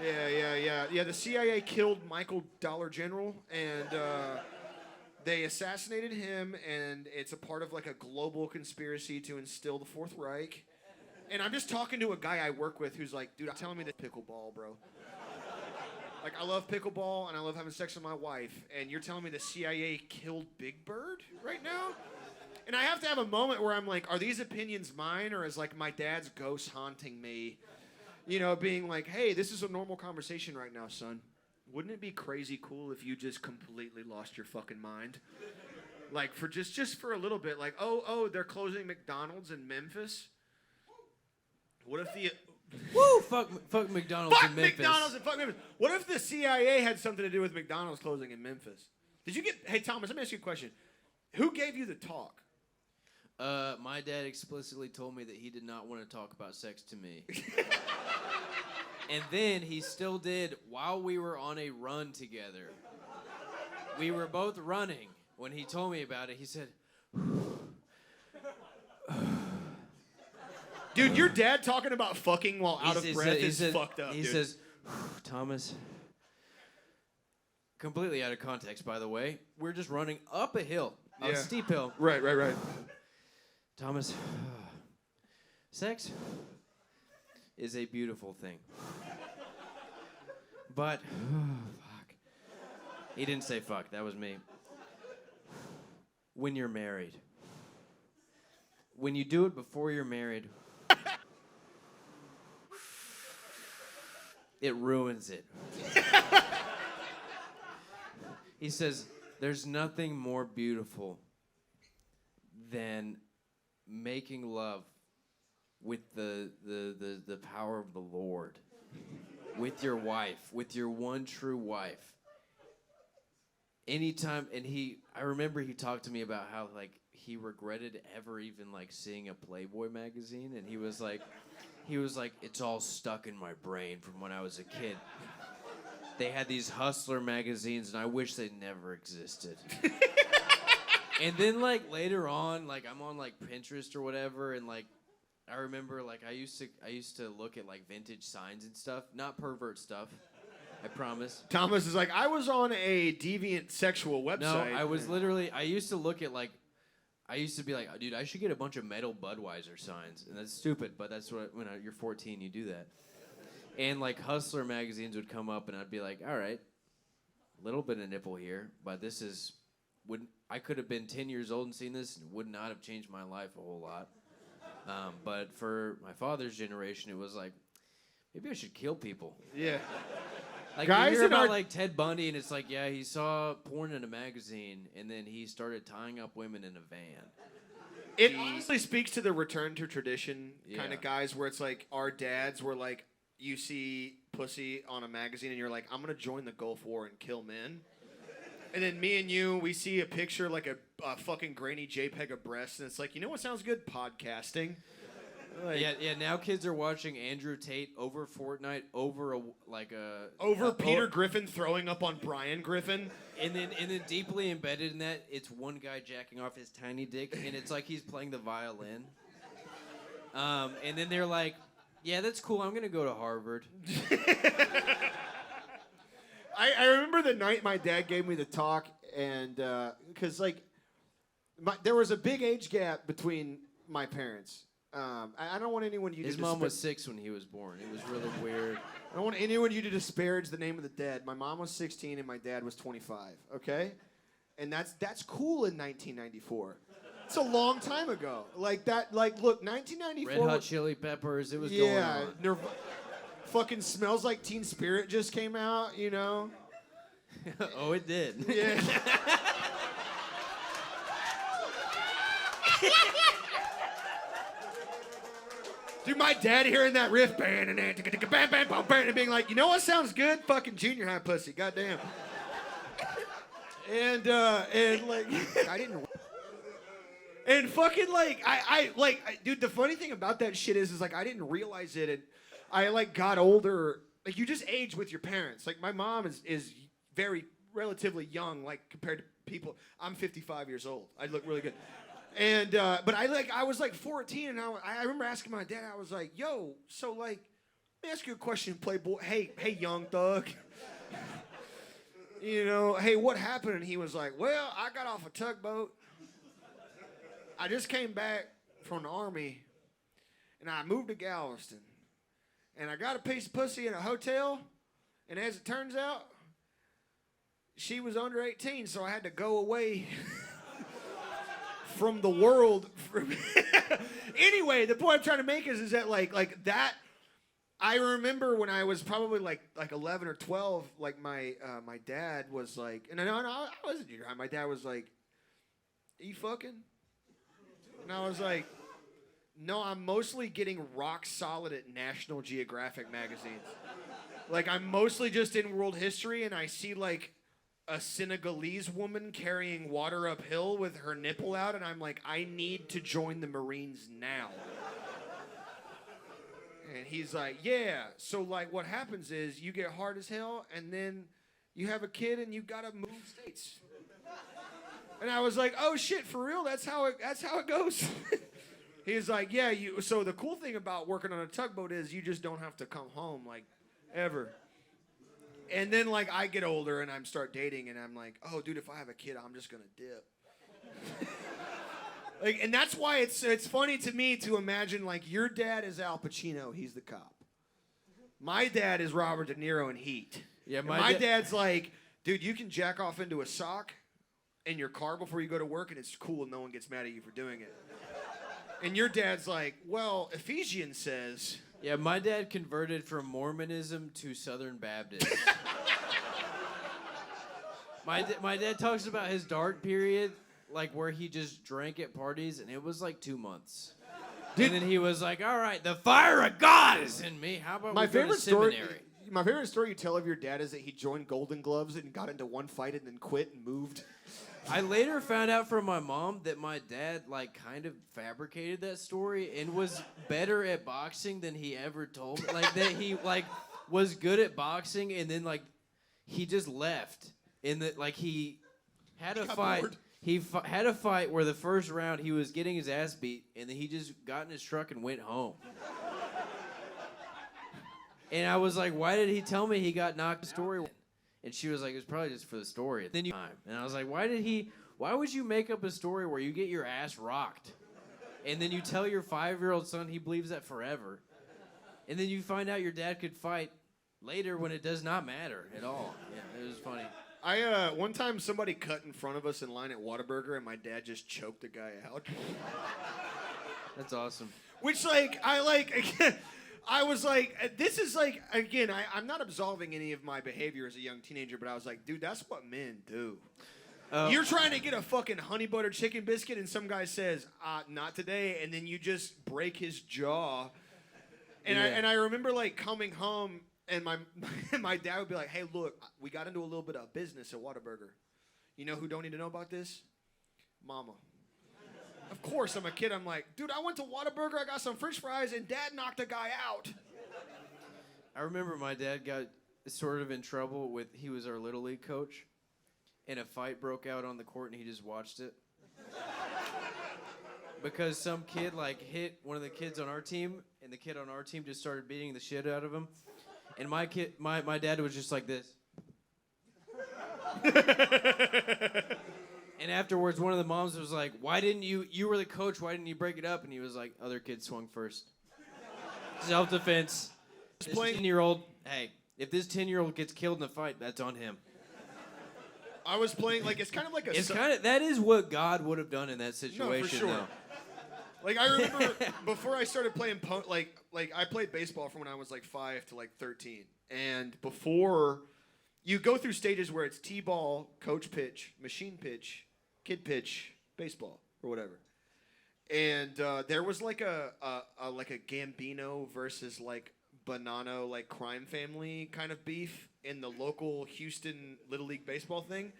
Yeah. The CIA killed Michael Dollar General, and they assassinated him, and it's a part of a global conspiracy to instill the Fourth Reich. And I'm just talking to a guy I work with who's like, "Dude, I'm telling me that pickleball, bro. I love pickleball, and I love having sex with my wife, and you're telling me the CIA killed Big Bird right now?" And I have to have a moment where I'm like, are these opinions mine, or is my dad's ghost haunting me? You know, being like, "Hey, this is a normal conversation right now, son. Wouldn't it be crazy cool if you just completely lost your fucking mind? For just for a little bit, oh, they're closing McDonald's in Memphis? What if the..." Woo! Fuck McDonald's in Memphis. McDonald's and fuck Memphis. What if the CIA had something to do with McDonald's closing in Memphis? Hey, Thomas, let me ask you a question. Who gave you the talk? My dad explicitly told me that he did not want to talk about sex to me. And then he still did while we were on a run together. We were both running when he told me about it, he said, Dude, your dad talking about fucking while out of breath is fucked up, He dude. says, Thomas, completely out of context, by the way, we're just running up a hill, a steep hill. Right. Thomas, sex is a beautiful thing. But, fuck. He didn't say fuck, that was me. When you're married. When you do it before you're married, it ruins it. He says, there's nothing more beautiful than making love with the power of the Lord, with your wife, with your one true wife. Anytime, and I remember he talked to me about how, like, he regretted ever even, like, seeing a Playboy magazine, and he was like, it's all stuck in my brain from when I was a kid. They had these Hustler magazines, and I wish they never existed. And then, like, later on, like, I'm on, like, Pinterest or whatever, and, like, I remember, like, I used to look at, like, vintage signs and stuff. Not pervert stuff, I promise. Thomas is like, I was on a deviant sexual website. No, I was literally, I used to look at, like, I used to be like, dude, I should get a bunch of metal Budweiser signs. And that's stupid, but that's what, when you're 14, you do that. And, like, Hustler magazines would come up, and I'd be like, all right, a little bit of nipple here, but this is, I could have been 10 years old and seen this, and would not have changed my life a whole lot. But for my father's generation, it was like, maybe I should kill people. Yeah. Like, Guys you hear in about, our... like, Ted Bundy, and it's like, yeah, he saw porn in a magazine, and then he started tying up women in a van. It honestly speaks to the return to tradition kind Yeah. of guys where it's like our dads were like, you see pussy on a magazine, and you're like, I'm going to join the Gulf War and kill men. And then me and you, we see a picture, like a fucking grainy JPEG of breasts, and it's like, you know what sounds good? Podcasting. Like, Yeah. Now kids are watching Andrew Tate over Fortnite over Peter Griffin throwing up on Brian Griffin, and then deeply embedded in that, it's one guy jacking off his tiny dick, and it's like he's playing the violin. And then they're like, yeah, that's cool. I'm gonna go to Harvard. I remember the night my dad gave me the talk, and because like there was a big age gap between my parents. I don't want anyone you. His mom was 6 when he was born. It was really weird. I don't want anyone you to disparage the name of the dead. My mom was 16 and my dad was 25. Okay, and that's cool in 1994. It's a long time ago. Like that. Like look, 1994. Red Hot Chili Peppers. It was going on. Yeah. Fucking Smells Like Teen Spirit just came out. You know. Oh, it did. Yeah. Dude, my dad hearing that riff, and being like, you know what sounds good? Fucking junior high pussy, goddamn. And like, I didn't. And fucking like, dude, the funny thing about that shit is like, I didn't realize it, and I like got older. Like, you just age with your parents. Like, my mom is very relatively young, like compared to people. I'm 55 years old. I look really good. And but I was like 14, and I remember asking my dad. I was like, "Yo, so like, let me ask you a question, Playboy. Hey, young thug. You know, hey, what happened?" And he was like, "Well, I got off a tugboat. I just came back from the army, and I moved to Galveston, and I got a piece of pussy in a hotel, and as it turns out, she was under 18, so I had to go away." From the world. Anyway, the point I'm trying to make is that like that. I remember when I was probably like 11 or 12. Like my dad was like, and I wasn't junior high. My dad was like, "Are you fucking?" And I was like, "No, I'm mostly getting rock solid at National Geographic magazines. Like I'm mostly just in world history, and I see like a Senegalese woman carrying water uphill with her nipple out, and I'm like, I need to join the Marines now." And he's like, yeah. So like what happens is you get hard as hell, and then you have a kid, and you gotta move states. And I was like, oh shit, for real? That's how it goes. He's like, yeah, so the cool thing about working on a tugboat is you just don't have to come home, like, ever. And then, like, I get older and I start dating and I'm like, oh, dude, if I have a kid, I'm just gonna dip. Like, and that's why it's funny to me to imagine, like, your dad is Al Pacino, he's the cop. My dad is Robert De Niro in Heat. Yeah, my dad's like, dude, you can jack off into a sock in your car before you go to work and it's cool and no one gets mad at you for doing it. And your dad's like, well, Ephesians says... Yeah, my dad converted from Mormonism to Southern Baptist. My dad talks about his dark period, like where he just drank at parties, and it was like 2 months. And then he was like, all right, the fire of God is in me. How about we go to seminary? My favorite story you tell of your dad is that he joined Golden Gloves and got into one fight and then quit and moved. I later found out from my mom that my dad, like, kind of fabricated that story and was better at boxing than he ever told me. Like, that he, like, was good at boxing and then, like, he just left. And that, like, he had a fight. Bored. He had a fight where the first round he was getting his ass beat and then he just got in his truck and went home. And I was like, why did he tell me he got knocked the story? And she was like, it was probably just for the story. And I was like, why would you make up a story where you get your ass rocked? And then you tell your 5-year-old son he believes that forever. And then you find out your dad could fight later when it does not matter at all. Yeah, it was funny. One time somebody cut in front of us in line at Waterburger and my dad just choked the guy out. That's awesome. Which, like, I was like, this is like, again, I'm not absolving any of my behavior as a young teenager, but I was like, dude, that's what men do. You're trying to get a fucking honey butter chicken biscuit and some guy says, not today, and then you just break his jaw. And I remember, like, coming home and my dad would be like, hey, look, we got into a little bit of business at Waterburger. You know who don't need to know about this? Mama. Of course, I'm a kid. I'm like, dude, I went to Waterburger, I got some french fries, and dad knocked a guy out. I remember my dad got sort of in trouble with, he was our Little League coach, and a fight broke out on the court, and he just watched it. Because some kid, like, hit one of the kids on our team, and the kid on our team just started beating the shit out of him. And my dad was just like this. And afterwards, one of the moms was like, why didn't you were the coach, why didn't you break it up? And he was like, other kid swung first. Self-defense. This 10-year-old, hey, if this 10-year-old gets killed in a fight, that's on him. I was playing, like, it's kind of like a... that is what God would have done in that situation, no, for sure. though. Like, I remember before I started playing, like I played baseball from when I was, like, 5 to, like, 13. And before, you go through stages where it's T-ball, coach pitch, machine pitch, kid pitch, baseball, or whatever. And there was, like, a Gambino versus, like, Bonanno, like, crime family kind of beef in the local Houston Little League baseball thing.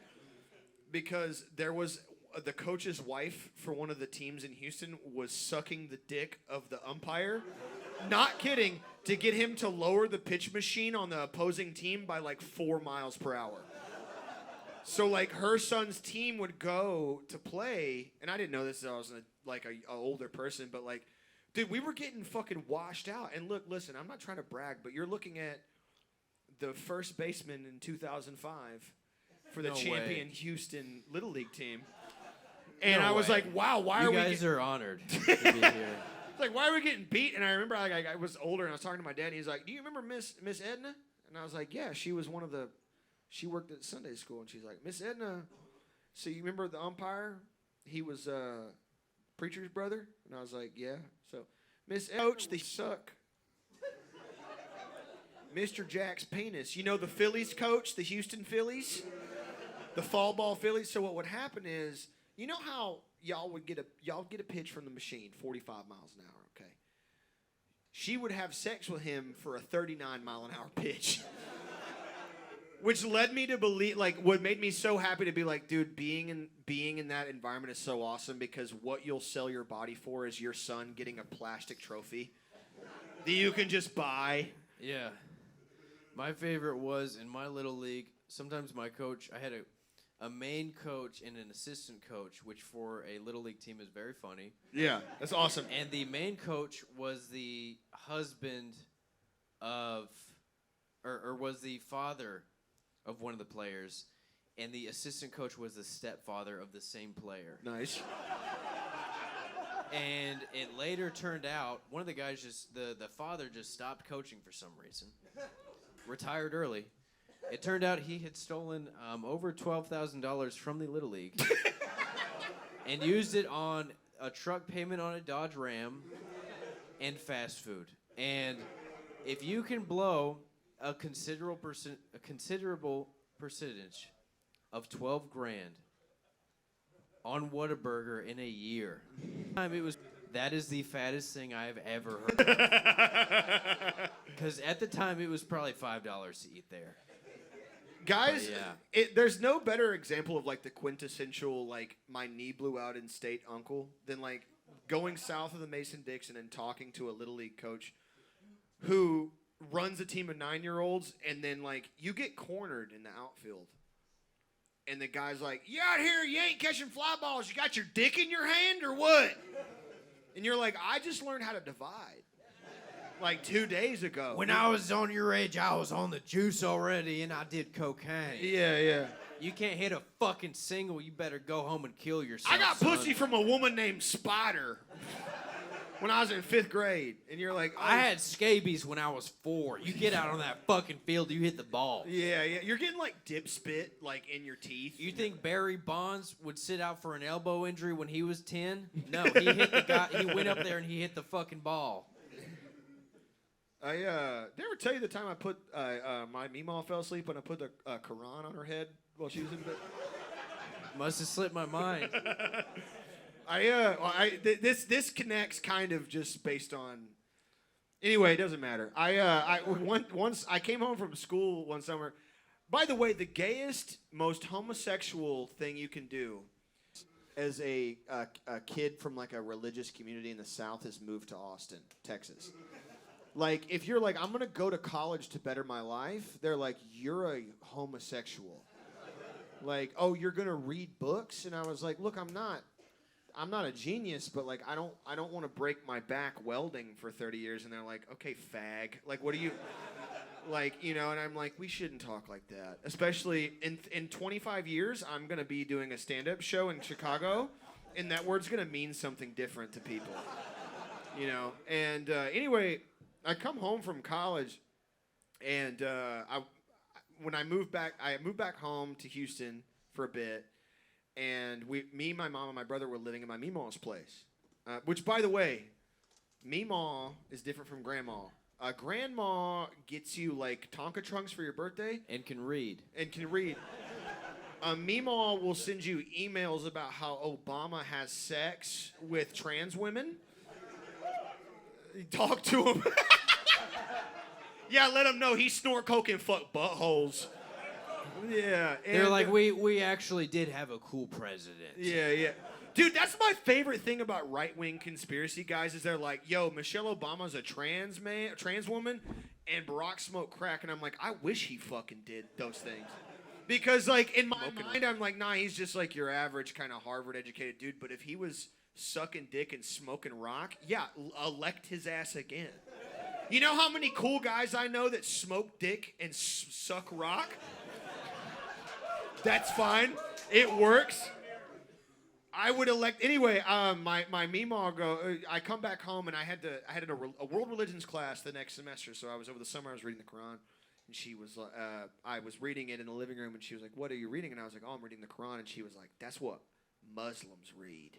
Because there was... the coach's wife for one of the teams in Houston was sucking the dick of the umpire. Not kidding, to get him to lower the pitch machine on the opposing team by like 4 miles per hour. So like her son's team would go to play, and I didn't know this as I was an older person, but like, dude, we were getting fucking washed out. And look, listen, I'm not trying to brag, but you're looking at the first baseman in 2005 for the champion Houston Little League team. And I was like, wow, why are we... You guys are honored to be here. Like, why are we getting beat? And I remember I was older, and I was talking to my dad, and he's like, do you remember Miss Edna? And I was like, yeah, she was one of the... She worked at Sunday school, and she's like, Miss Edna, so you remember the umpire? He was preacher's brother? And I was like, yeah. So, Miss Edna, coach, they suck. Mr. Jack's penis. You know the Phillies coach, the Houston Phillies? The fall ball Phillies? So what would happen is... You know how y'all get a pitch from the machine, 45 miles an hour, okay? She would have sex with him for a 39 mile an hour pitch. Which led me to believe, like, what made me so happy to be like, dude, being in that environment is so awesome because what you'll sell your body for is your son getting a plastic trophy that you can just buy. Yeah. My favorite was in my little league, sometimes my coach, a main coach and an assistant coach, which for a little league team is very funny. Yeah, that's awesome. And the main coach was the husband of, or was the father of one of the players, and the assistant coach was the stepfather of the same player. Nice. And it later turned out one of the guys the father just stopped coaching for some reason, retired early. It turned out he had stolen over $12,000 from the Little League and used it on a truck payment on a Dodge Ram and fast food. And if you can blow a considerable percentage of $12,000 on Waterburger in a year, that is the fattest thing I've ever heard. Because at the time it was probably $5 to eat there. Guys, yeah. There's no better example of like the quintessential like my knee blew out in state uncle than like going south of the Mason-Dixon and talking to a Little League coach who runs a team of 9-year-olds, and then like you get cornered in the outfield. And the guy's like, "You out here, you ain't catching fly balls. You got your dick in your hand or what?" And you're like, "I just learned how to divide like 2 days ago." When I was on your age, I was on the juice already, and I did cocaine. Yeah. You can't hit a fucking single. You better go home and kill yourself. I got son. pussy from a woman named Spider when I was in 5th grade. And you're like, oh. I had scabies when I was 4. You get out on that fucking field, you hit the ball. Yeah. You're getting like dip spit like in your teeth. You think Barry Bonds would sit out for an elbow injury when he was 10? No, he hit the guy. He went up there and he hit the fucking ball. Did I ever tell you the time I put my Meemaw fell asleep when I put the Quran on her head while she was in bed? Must have slipped my mind. This connects kind of just based on. Anyway, it doesn't matter. Once I came home from school one summer. By the way, the gayest, most homosexual thing you can do as a kid from like a religious community in the South is move to Austin, Texas. Like, if you're like, I'm going to go to college to better my life, they're like, you're a homosexual. Like, oh, you're going to read books? And I was like, look, I'm not a genius, but like, I don't want to break my back welding for 30 years. And they're like, okay, fag. Like, what do you, like, you know, and I'm like, we shouldn't talk like that. Especially in 25 years, I'm going to be doing a stand-up show in Chicago, and that word's going to mean something different to people. You know, and anyway, I come home from college, and when I moved back home to Houston for a bit, and me, my mom, and my brother were living in my Meemaw's place. Which, by the way, Meemaw is different from Grandma. Grandma gets you like Tonka trunks for your birthday, And can read. Meemaw will send you emails about how Obama has sex with trans women. Talk to him. Yeah, let him know he snort coke and fuck buttholes. Yeah. They're like, we actually did have a cool president. Yeah. Dude, that's my favorite thing about right-wing conspiracy guys is they're like, yo, Michelle Obama's a trans woman, and Barack smoked crack. And I'm like, I wish he fucking did those things. Because, like, in my mind, I'm like, nah, he's just like your average kind of Harvard-educated dude. But if he was sucking dick and smoking rock, yeah, elect his ass again. You know how many cool guys I know that smoke dick and suck rock? That's fine. It works. I would elect anyway. My Meemaw I come back home and I had a world religions class the next semester. So over the summer I was reading the Quran, and she was I was reading it in the living room, and she was like, "What are you reading?" And I was like, "Oh, I'm reading the Quran." And she was like, "That's what Muslims read."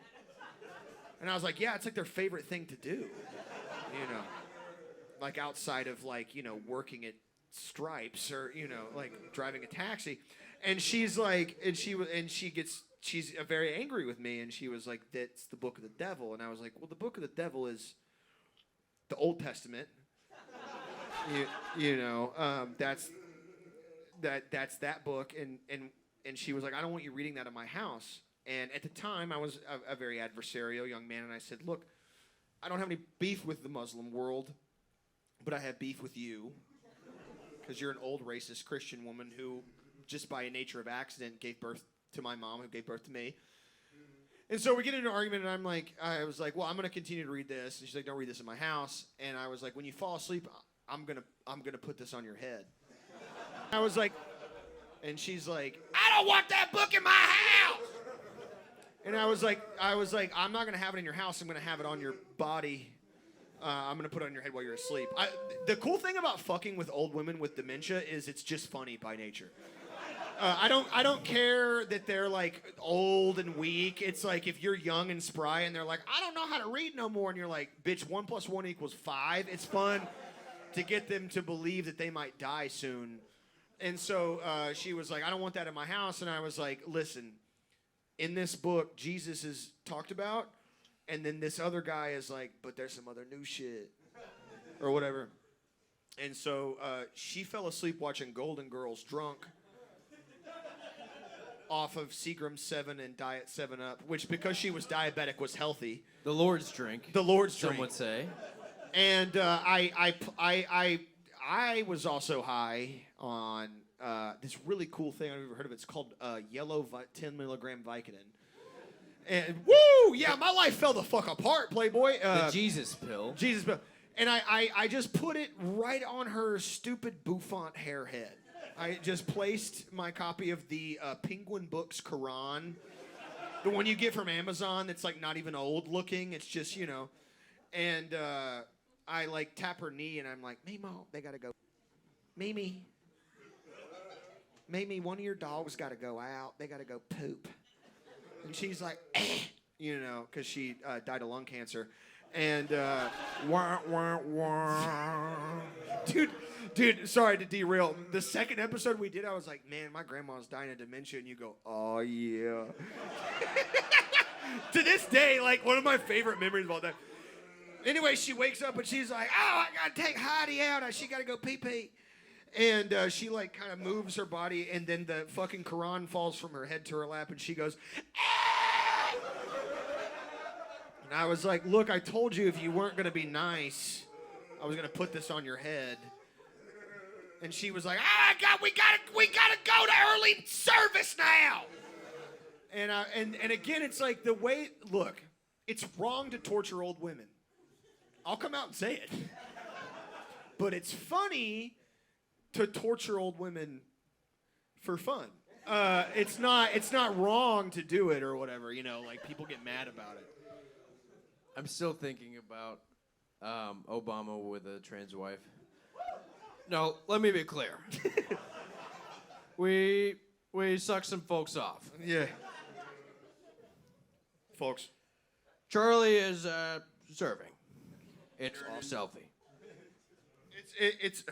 And I was like, "Yeah, it's like their favorite thing to do, you know, like outside of like working at Stripes or like driving a taxi." And she's like, she's very angry with me, and she was like, "That's the book of the devil." And I was like, "Well, the book of the devil is the Old Testament. That's that book." And she was like, "I don't want you reading that in my house." And at the time, I was a very adversarial young man, and I said, "Look, I don't have any beef with the Muslim world, but I have beef with you because you're an old racist Christian woman who, just by a nature of accident, gave birth to my mom who gave birth to me. And so we get into an argument, and I was like, well, I'm gonna continue to read this. And she's like, don't read this in my house. And I was like, when you fall asleep, I'm gonna put this on your head. I was like, and she's like, I don't want that book in my house. And I was like, I'm not gonna have it in your house. I'm gonna have it on your body. I'm gonna put it on your head while you're asleep. The cool thing about fucking with old women with dementia is it's just funny by nature. I don't care that they're like old and weak. It's like if you're young and spry and they're like, I don't know how to read no more, and you're like, bitch, 1 + 1 = 5. It's fun to get them to believe that they might die soon. And so she was like, I don't want that in my house. And I was like, listen, in this book, Jesus is talked about, and then this other guy is like, but there's some other new shit, or whatever. And so she fell asleep watching Golden Girls drunk off of Seagram's 7 and Diet 7-Up, which because she was diabetic was healthy. The Lord's drink. The Lord's drink. Some would say. And I was also high on this really cool thing I've never heard of. It's called yellow 10 milligram Vicodin. And woo, yeah, my life fell the fuck apart, Playboy. The Jesus pill. Jesus pill. And I just put it right on her stupid bouffant hair head. I just placed my copy of the Penguin Books Quran, the one you get from Amazon that's like not even old looking. It's just, you know. And I like tap her knee and I'm like, Mimo, they gotta go. Mimi, one of your dogs gotta go out. They gotta go poop. And she's like, you know, because she died of lung cancer. And wah, wah, wah. Dude, sorry to derail. The second episode we did, I was like, man, my grandma's dying of dementia. And you go, oh, yeah. To this day, like, one of my favorite memories of all that. Anyway, she wakes up and she's like, oh, I got to take Heidi out. She got to go pee-pee. And she, like, kind of moves her body. And then the fucking Quran falls from her head to her lap. And she goes, ah! And I was like, look, I told you if you weren't going to be nice, I was going to put this on your head. And she was like, oh, God, we gotta go to early service now. And again, it's like the way, look, it's wrong to torture old women. I'll come out and say it. But it's funny to torture old women for fun. It's not wrong to do it or whatever, you know, like people get mad about it. I'm still thinking about Obama with a trans wife. No, let me be clear. we sucked some folks off. Yeah. Folks. Charlie is serving. It's selfie. It's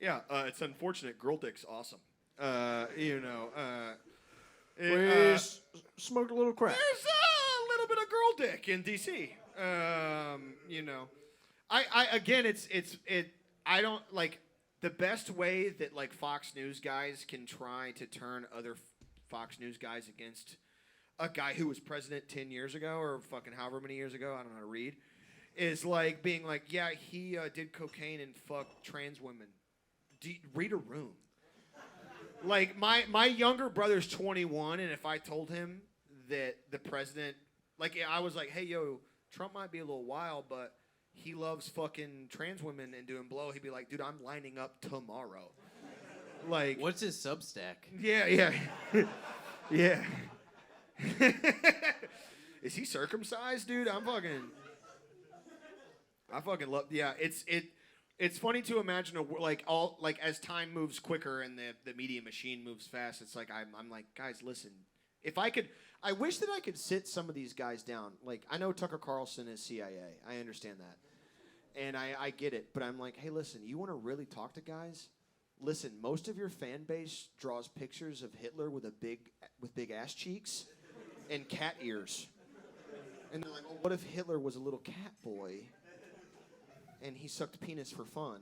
yeah. It's unfortunate. Girl dick's awesome. You know. We smoked a little crack. There's a little bit of girl dick in DC. You know. I don't like the best way that like Fox News guys can try to turn other Fox News guys against a guy who was president 10 years ago or fucking however many years ago, I don't know how to read, is like being like, yeah, he did cocaine and fucked trans women. Read a room. Like my younger brother's 21, and if I told him that the president, like I was like, hey yo, Trump might be a little wild, but he loves fucking trans women and doing blow, he'd be like, dude, I'm lining up tomorrow. Like, what's his Substack? Yeah. Yeah. Is he circumcised, dude? I fucking love. Yeah, it's funny to imagine as time moves quicker and the media machine moves fast. It's like I'm like, guys, listen. I wish that I could sit some of these guys down. Like, I know Tucker Carlson is CIA. I understand that. And I get it. But I'm like, hey, listen, you want to really talk to guys? Listen, most of your fan base draws pictures of Hitler with big ass cheeks and cat ears. And they're like, well, what if Hitler was a little cat boy and he sucked penis for fun?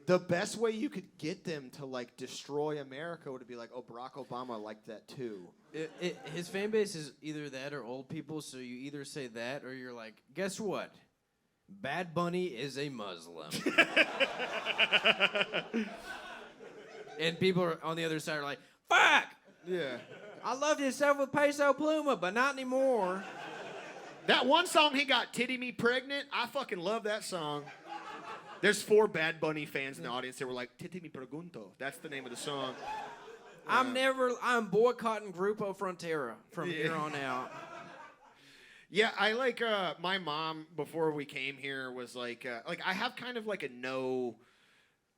The best way you could get them to like destroy America would be like, oh, Barack Obama liked that too. His fan base is either that or old people, so you either say that or you're like, guess what? Bad Bunny is a Muslim. And people on the other side are like, fuck! Yeah. I loved yourself with Peso Pluma, but not anymore. That one song he got, Titty Me Pregnant, I fucking love that song. There's 4 Bad Bunny fans in the audience that were like, Titty Me Pregunto. That's the name of the song. I'm boycotting Grupo Frontera from here on out. Yeah, I like, my mom, before we came here, was like I have kind of like a no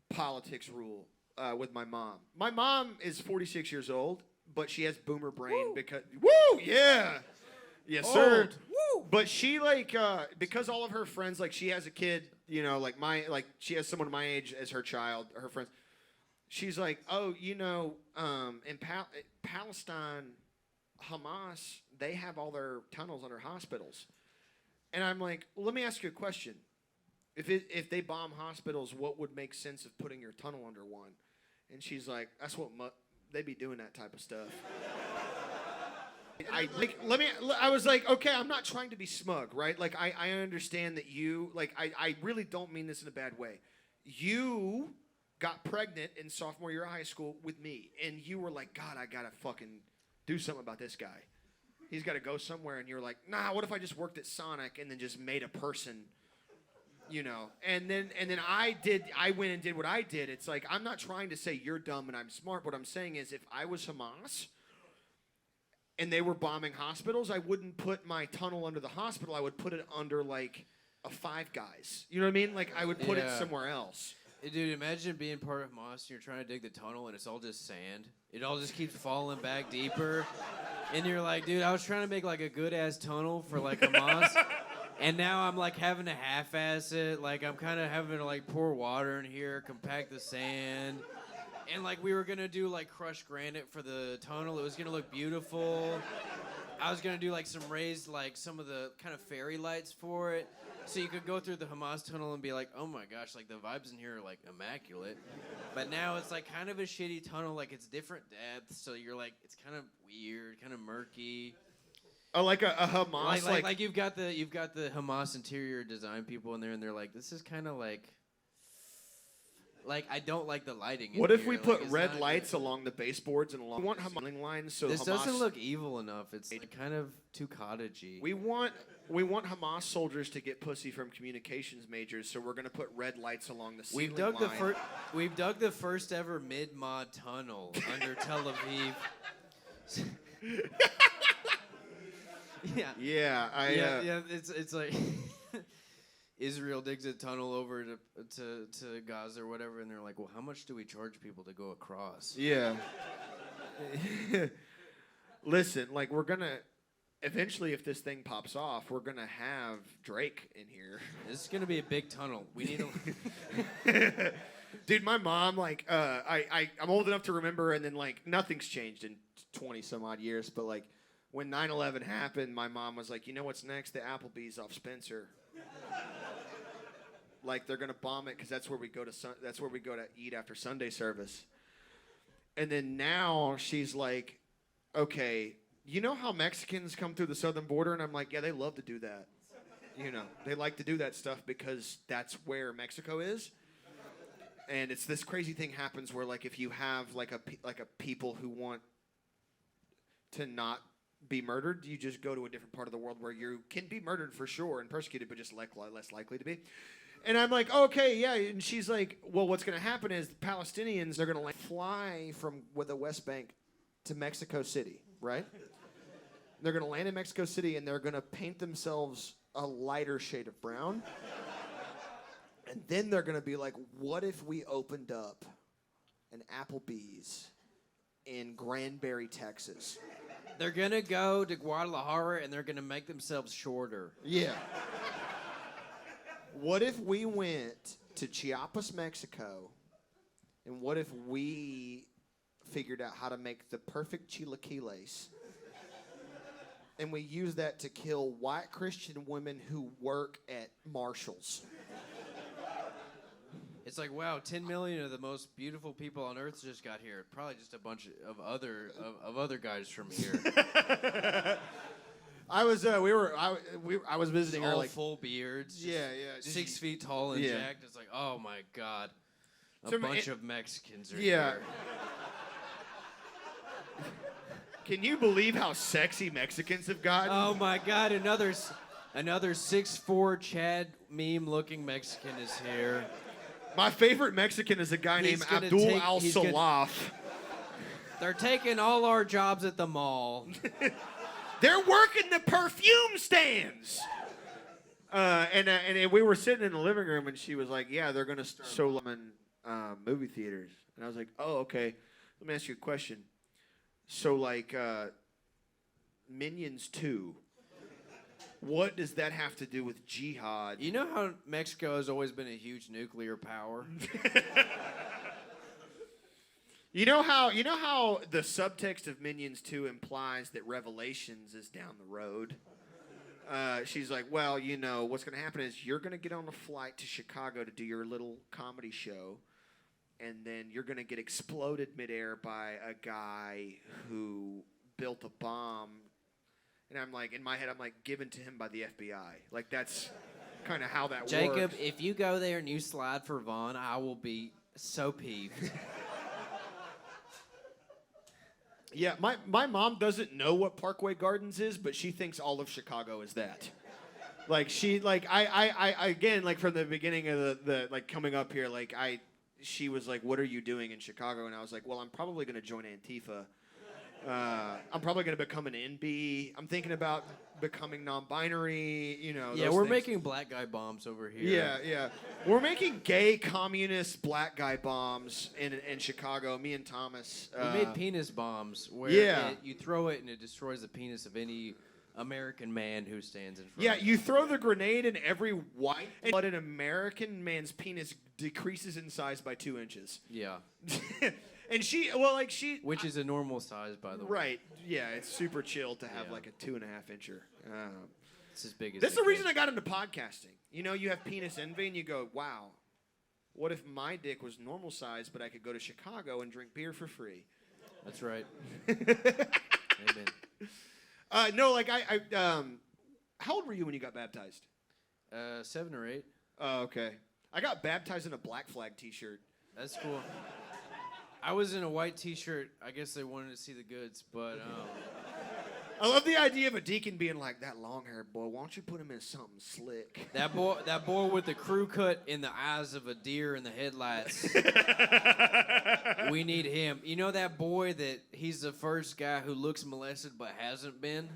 politics rule with my mom. My mom is 46 years old, but she has boomer brain because, yeah. Yes, sir. Woo! But she, like, because all of her friends, like, she has a kid, you know, like, she has someone my age as her child, her friends. She's like, oh, you know, in Palestine, Hamas, they have all their tunnels under hospitals. And I'm like, well, let me ask you a question. If they bomb hospitals, what would make sense of putting your tunnel under one? And she's like, that's what they be doing, that type of stuff. I was like, okay, I'm not trying to be smug, right? Like, I understand that you, like, I really don't mean this in a bad way. You got pregnant in sophomore year of high school with me, and you were like, God, I gotta fucking do something about this guy. He's gotta go somewhere, and you're like, nah, what if I just worked at Sonic and then just made a person, you know? And then I went and did what I did. It's like, I'm not trying to say you're dumb and I'm smart. What I'm saying is, if I was Hamas and they were bombing hospitals, I wouldn't put my tunnel under the hospital. I would put it under, like, a Five Guys. You know what I mean? Like, I would put it somewhere else. Dude, imagine being part of Hamas and you're trying to dig the tunnel and it's all just sand. It all just keeps falling back deeper. And you're like, dude, I was trying to make, like, a good-ass tunnel for, like, Hamas. And now I'm, like, having to half-ass it. Like, I'm kind of having to, like, pour water in here, compact the sand. And, like, we were going to do, like, crushed granite for the tunnel. It was going to look beautiful. I was going to do, like, some raised, like, some of the kind of fairy lights for it. So you could go through the Hamas tunnel and be like, oh, my gosh, like, the vibes in here are, like, immaculate. But now it's, like, kind of a shitty tunnel. Like, it's different depths. So you're, like, it's kind of weird, kind of murky. Oh, like a Hamas? Like you've got the Hamas interior design people in there, and they're like, this is kind of like I don't like the lighting. What if we put red lights along the baseboards and along ceiling lines so this Hamas doesn't look evil enough? It's kind of too cottagey. We want Hamas soldiers to get pussy from communications majors, so we're gonna put red lights along the ceiling line. We've dug the first ever mid-mod tunnel under Tel Aviv. Yeah. It's like Israel digs a tunnel over to Gaza or whatever, and they're like, well, how much do we charge people to go across? Yeah. Listen, like, we're gonna eventually, if this thing pops off, we're gonna have Drake in here. This is gonna be a big tunnel. We need a. Dude, my mom, like, I'm old enough to remember, and then, like, nothing's changed in 20 some odd years, but, like, when 9/11 happened, my mom was like, you know what's next? The Applebee's off Spencer. Like, they're gonna bomb it because that's where we go to eat after Sunday service. And then now she's like, okay, you know how Mexicans come through the southern border? And I'm like, yeah, they love to do that. You know, they like to do that stuff because that's where Mexico is. And it's this crazy thing happens where, like, if you have like a people who want to not be murdered, you just go to a different part of the world where you can be murdered for sure and persecuted, but just less likely to be. And I'm like, okay, yeah. And she's like, well, what's going to happen is the Palestinians, they're going to fly from the West Bank to Mexico City, right? They're going to land in Mexico City, and they're going to paint themselves a lighter shade of brown. And then they're going to be like, what if we opened up an Applebee's in Granbury, Texas? They're going to go to Guadalajara, and they're going to make themselves shorter. Yeah. What if we went to Chiapas, Mexico, and what if we figured out how to make the perfect chilaquiles, and we use that to kill white Christian women who work at Marshall's? It's like, wow, 10 million of the most beautiful people on Earth just got here. Probably just a bunch of other guys from here. I was visiting her, all like, full beards. Yeah. 6 feet tall and jacked. It's like, oh my God, a bunch of Mexicans are here. Can you believe how sexy Mexicans have gotten? Oh my God! Another 6'4" Chad meme-looking Mexican is here. My favorite Mexican is a guy named Abdul Al-Salaf. They're taking all our jobs at the mall. They're working the perfume stands. And we were sitting in the living room, and she was like, "Yeah, they're gonna start Solomon movie theaters." And I was like, "Oh, okay. Let me ask you a question. So, like, Minions 2. What does that have to do with jihad?" You know how Mexico has always been a huge nuclear power? You know how the subtext of Minions 2 implies that Revelations is down the road? She's like, well, you know, what's going to happen is you're going to get on a flight to Chicago to do your little comedy show, and then you're going to get exploded midair by a guy who built a bomb. And I'm like, in my head, I'm like, given to him by the FBI. Like, that's kind of how that works. Jacob, if you go there and you slide for Vaughn, I will be so peeved. Yeah, my mom doesn't know what Parkway Gardens is, but she thinks all of Chicago is that. Like, I again, like, from the beginning of the like, coming up here, like, she was like, what are you doing in Chicago? And I was like, well, I'm probably going to join Antifa. I'm probably going to become an NB. I'm thinking about becoming non-binary, you know. Yeah, we're making black guy bombs over here. Yeah. We're making gay communist black guy bombs in Chicago, me and Thomas. We made penis bombs where you throw it and it destroys the penis of any American man who stands in front of it. You throw the grenade and every white but an American man's penis decreases in size by 2 inches. Yeah. And which is a normal size, by the way. Right. Yeah, it's super chill to have like a 2.5 incher. It's as big as that's the reason I got into podcasting. You know, you have penis envy and you go, wow, what if my dick was normal size, but I could go to Chicago and drink beer for free? That's right. Amen. No, like how old were you when you got baptized? 7 or 8. Oh, okay. I got baptized in a Black Flag t-shirt. That's cool. I was in a white t-shirt. I guess they wanted to see the goods, but I love the idea of a deacon being like, that long-haired boy, why don't you put him in something slick? That boy with the crew cut in the eyes of a deer in the headlights. We need him. You know that boy that he's the first guy who looks molested but hasn't been?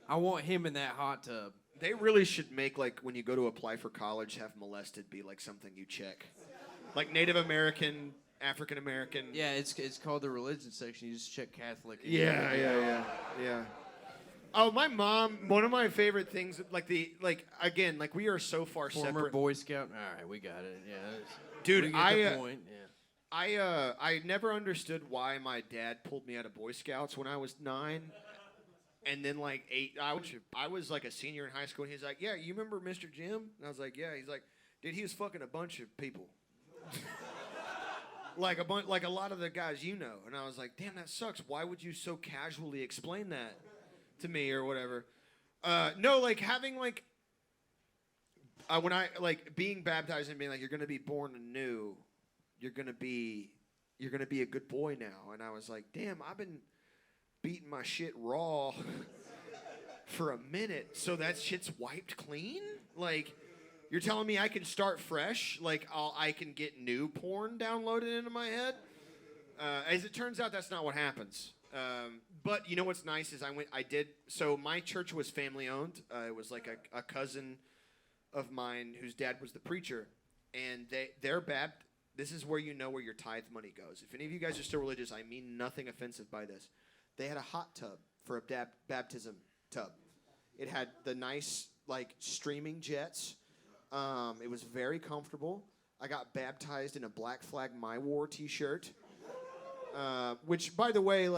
I want him in that hot tub. They really should make, like, when you go to apply for college, have molested be like something you check. Like Native American, African American. Yeah, it's called the religion section. You just check Catholic. Yeah. Oh, my mom. One of my favorite things, again, we are so far separate. Former Boy Scout. All right, we got it. Yeah, dude, we get the point. Yeah. I never understood why my dad pulled me out of Boy Scouts when I was 9. And then 8, I was like a senior in high school, and he's like, yeah, you remember Mr. Jim? And I was like, yeah. He's like, dude, he was fucking a bunch of people. like a lot of the guys you know. And I was like, damn, that sucks. Why would you so casually explain that to me or whatever? No, having when I being baptized and being like, you're gonna be born anew, you're gonna be a good boy now. And I was like, damn, I've been beating my shit raw for a minute, so that shit's wiped clean? You're telling me I can start fresh? I can get new porn downloaded into my head? As it turns out, that's not what happens. But you know what's nice is so my church was family owned. It was like a cousin of mine whose dad was the preacher. And this is where you know where your tithe money goes. If any of you guys are still religious, I mean nothing offensive by this. They had a hot tub for a baptism tub. It had the nice, streaming jets. It was very comfortable. I got baptized in a Black Flag My War t-shirt. Which, by the way,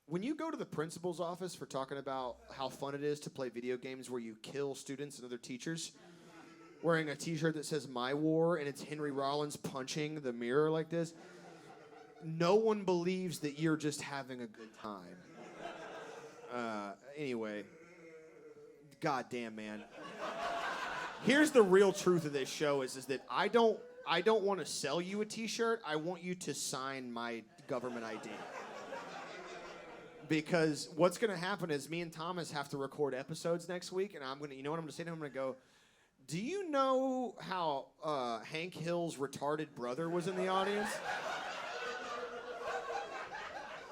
when you go to the principal's office for talking about how fun it is to play video games where you kill students and other teachers, wearing a t-shirt that says My War and it's Henry Rollins punching the mirror like this, no one believes that you're just having a good time. Anyway, goddamn, man. Here's the real truth of this show is that I don't want to sell you a t-shirt. I want you to sign my government ID. because what's gonna happen is me and Thomas have to record episodes next week, and you know what I'm gonna say to him? I'm gonna go, do you know how Hank Hill's retarded brother was in the audience?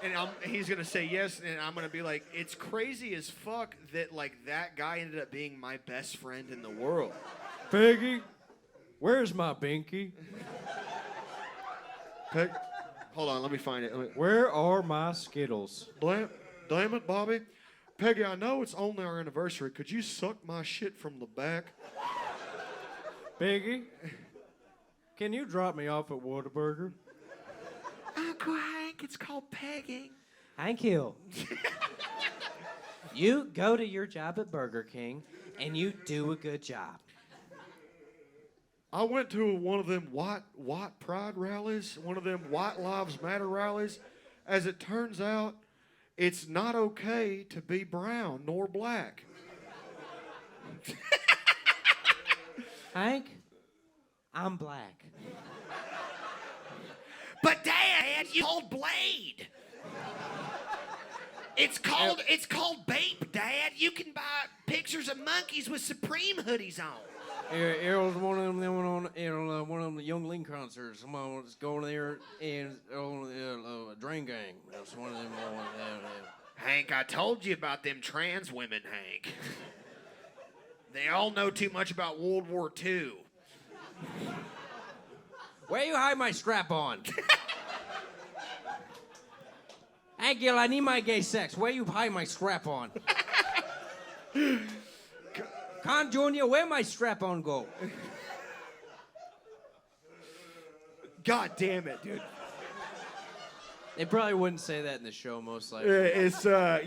And he's gonna say yes, and I'm gonna be like, it's crazy as fuck that like that guy ended up being my best friend in the world. Peggy, where's my binky? Hold on, let me find it. Where are my Skittles? Damn it, Bobby. Peggy, I know it's only our anniversary. Could you suck my shit from the back? Peggy, can you drop me off at Waterburger? Uncle Hank, it's called pegging. Hank Hill, you go to your job at Burger King and you do a good job. I went to one of them white pride rallies, one of them White Lives Matter rallies. As it turns out, it's not okay to be brown nor black. Hank, I'm black. But Dad, you called Blade. It's called Bape, Dad. You can buy pictures of monkeys with Supreme hoodies on. Errol's one of them went on one of them Young Lean concerts. Someone was going there and on Drain Gang. That's one of them. Hank, I told you about them trans women, Hank. They all know too much about World War II. Where you hide my strap on? Hank Gill, I need my gay sex. Where you hide my strap on? Con Junior, where my strap on go? God damn it, dude. They probably wouldn't say that in the show, most likely.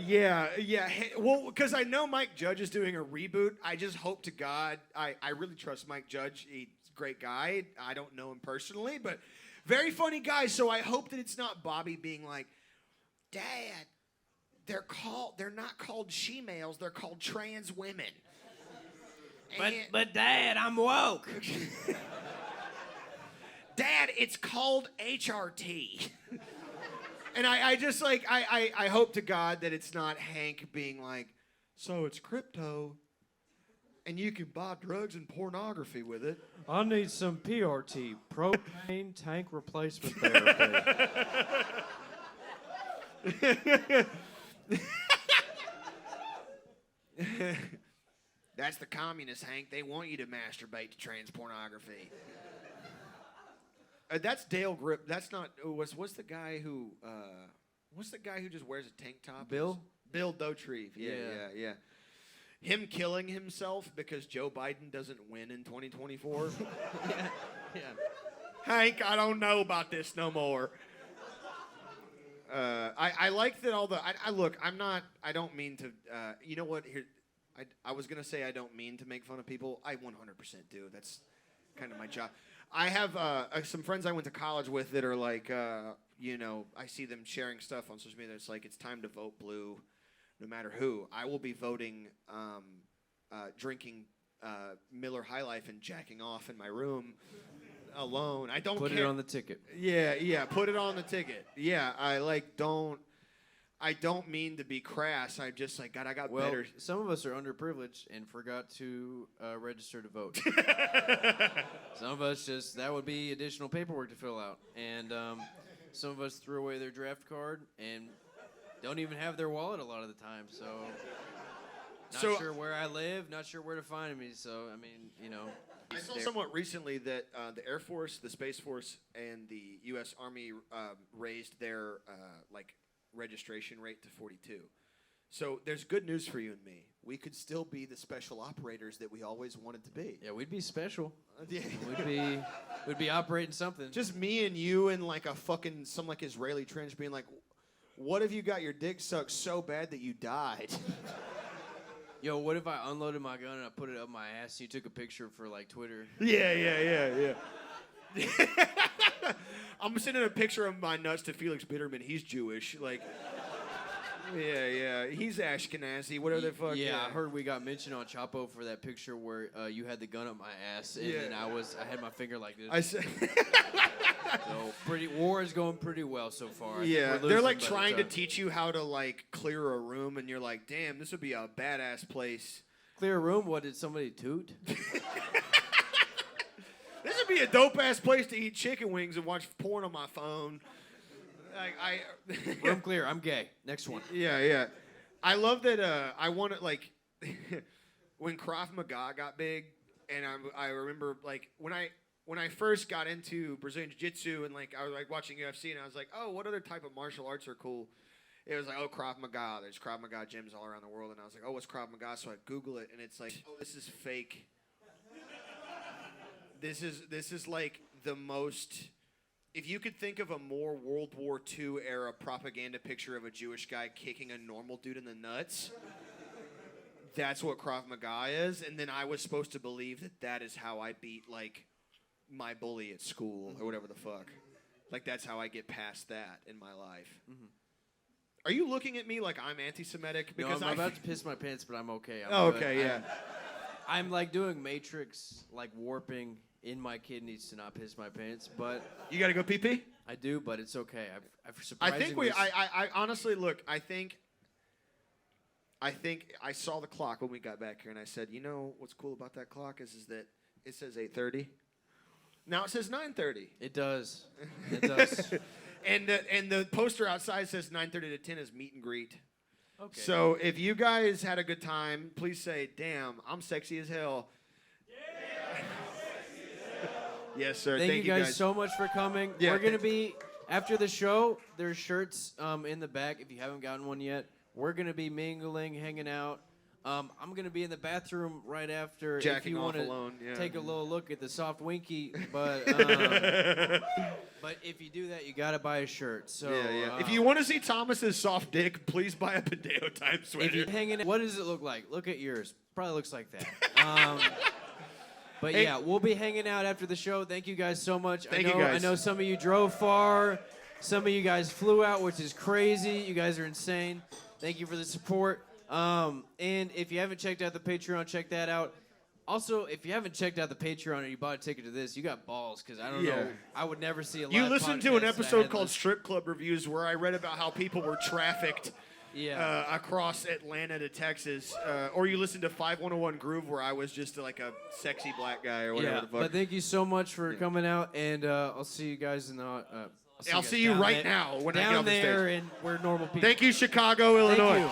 Yeah. Well, because I know Mike Judge is doing a reboot. I just hope to God, I really trust Mike Judge. He's a great guy. I don't know him personally, but very funny guy. So I hope that it's not Bobby being like, Dad, they're not called she-males, they're called trans women. But Dad, I'm woke. Dad, it's called HRT. And I just like, I hope to God that it's not Hank being like, so it's crypto, and you can buy drugs and pornography with it. I need some PRT, propane tank replacement therapy. That's the communists, Hank. They want you to masturbate to trans pornography. That's Dale Grip. That's not. What's the guy who? What's the guy who just wears a tank top? Bill Dauterive. Yeah. Him killing himself because Joe Biden doesn't win in 2024. yeah. Hank, I don't know about this no more. I like that all the. Look, I don't mean to. You know what? Here, I was gonna say I don't mean to make fun of people. I 100% do. That's kind of my job. I have some friends I went to college with that are like, I see them sharing stuff on social media. It's like, it's time to vote blue, no matter who. I will be voting, drinking Miller High Life and jacking off in my room alone. I don't put care. It on the ticket. Yeah, put it on the ticket. Yeah, I don't mean to be crass. I just like, God, I got better. Some of us are underprivileged and forgot to register to vote. Some of us that would be additional paperwork to fill out. And some of us threw away their draft card and don't even have their wallet a lot of the time. So, not sure where I live, not sure where to find me. So, I mean, I saw somewhat recently that the Air Force, the Space Force, and the U.S. Army raised their, registration rate to 42. So there's good news for you and me. We could still be the special operators that we always wanted to be. Yeah, we'd be special. Yeah. We'd be operating something. Just me and you and like some Israeli trench being like, what if you got your dick sucked so bad that you died? Yo, what if I unloaded my gun and I put it up my ass and you took a picture for like Twitter? Yeah. I'm sending a picture of my nuts to Felix Bitterman. He's Jewish. Like, Yeah. He's Ashkenazi, whatever the fuck. Yeah, I heard we got mentioned on Chapo for that picture where you had the gun up my ass, and then I had my finger like this. I said. So war is going pretty well so far. Yeah, they're like trying to teach you how to like clear a room, and you're like, damn, this would be a badass place. Clear a room? What, did somebody toot? This would be a dope ass place to eat chicken wings and watch porn on my phone. Room clear. I'm gay. Next one. Yeah. I love that. I want to like when Krav Maga got big, and I remember like when I first got into Brazilian Jiu-Jitsu and like I was like watching UFC and I was like, oh, what other type of martial arts are cool? It was like, oh, Krav Maga. There's Krav Maga gyms all around the world, and I was like, oh, what's Krav Maga? So I Google it, and it's like, oh, this is fake. This is like the most. If you could think of a more World War II era propaganda picture of a Jewish guy kicking a normal dude in the nuts, that's what Krav Maga is. And then I was supposed to believe that is how I beat like my bully at school or whatever the fuck. Like that's how I get past that in my life. Mm-hmm. Are you looking at me like I'm anti-Semitic? Because I'm about to piss my pants, but I'm okay. Yeah. I'm like doing Matrix, like warping in my kidneys to not piss my pants, but you gotta go pee pee. I do, but it's okay. I've surprisingly. I honestly look. I think I saw the clock when we got back here, and I said, you know what's cool about that clock is that it says 8:30. Now it says 9:30. It does. It does. and the poster outside says 9:30 to 10 is meet and greet. Okay. So if you guys had a good time, please say, "Damn, I'm sexy as hell." Yeah. Yes, sir. Thank you guys so much for coming. Yeah. We're gonna be after the show. There's shirts in the back if you haven't gotten one yet. We're gonna be mingling, hanging out. I'm gonna be in the bathroom right after. Jacking if you off want alone, yeah. to take a little look at the soft winky, but if you do that, you gotta buy a shirt. So yeah. If you want to see Thomas's soft dick, please buy a Padeo time sweater. If you're hanging, what does it look like? Look at yours. Probably looks like that. But hey. Yeah, we'll be hanging out after the show. Thank you guys so much. Thank you guys. I know some of you drove far. Some of you guys flew out, which is crazy. You guys are insane. Thank you for the support. And if you haven't checked out the Patreon, check that out. Also, if you haven't checked out the Patreon or you bought a ticket to this, you got balls, because I don't know. I would never see a live You listened to an podcast episode called Strip Club Reviews where I read about how people were trafficked across Atlanta to Texas. Or you listened to 5101 Groove where I was just like a sexy black guy or whatever the fuck. But thank you so much for coming out, and I'll see you guys in the... I'll see you right now when I get off the stage. Down there, and we're normal people. Thank you, Chicago, Illinois. Thank you.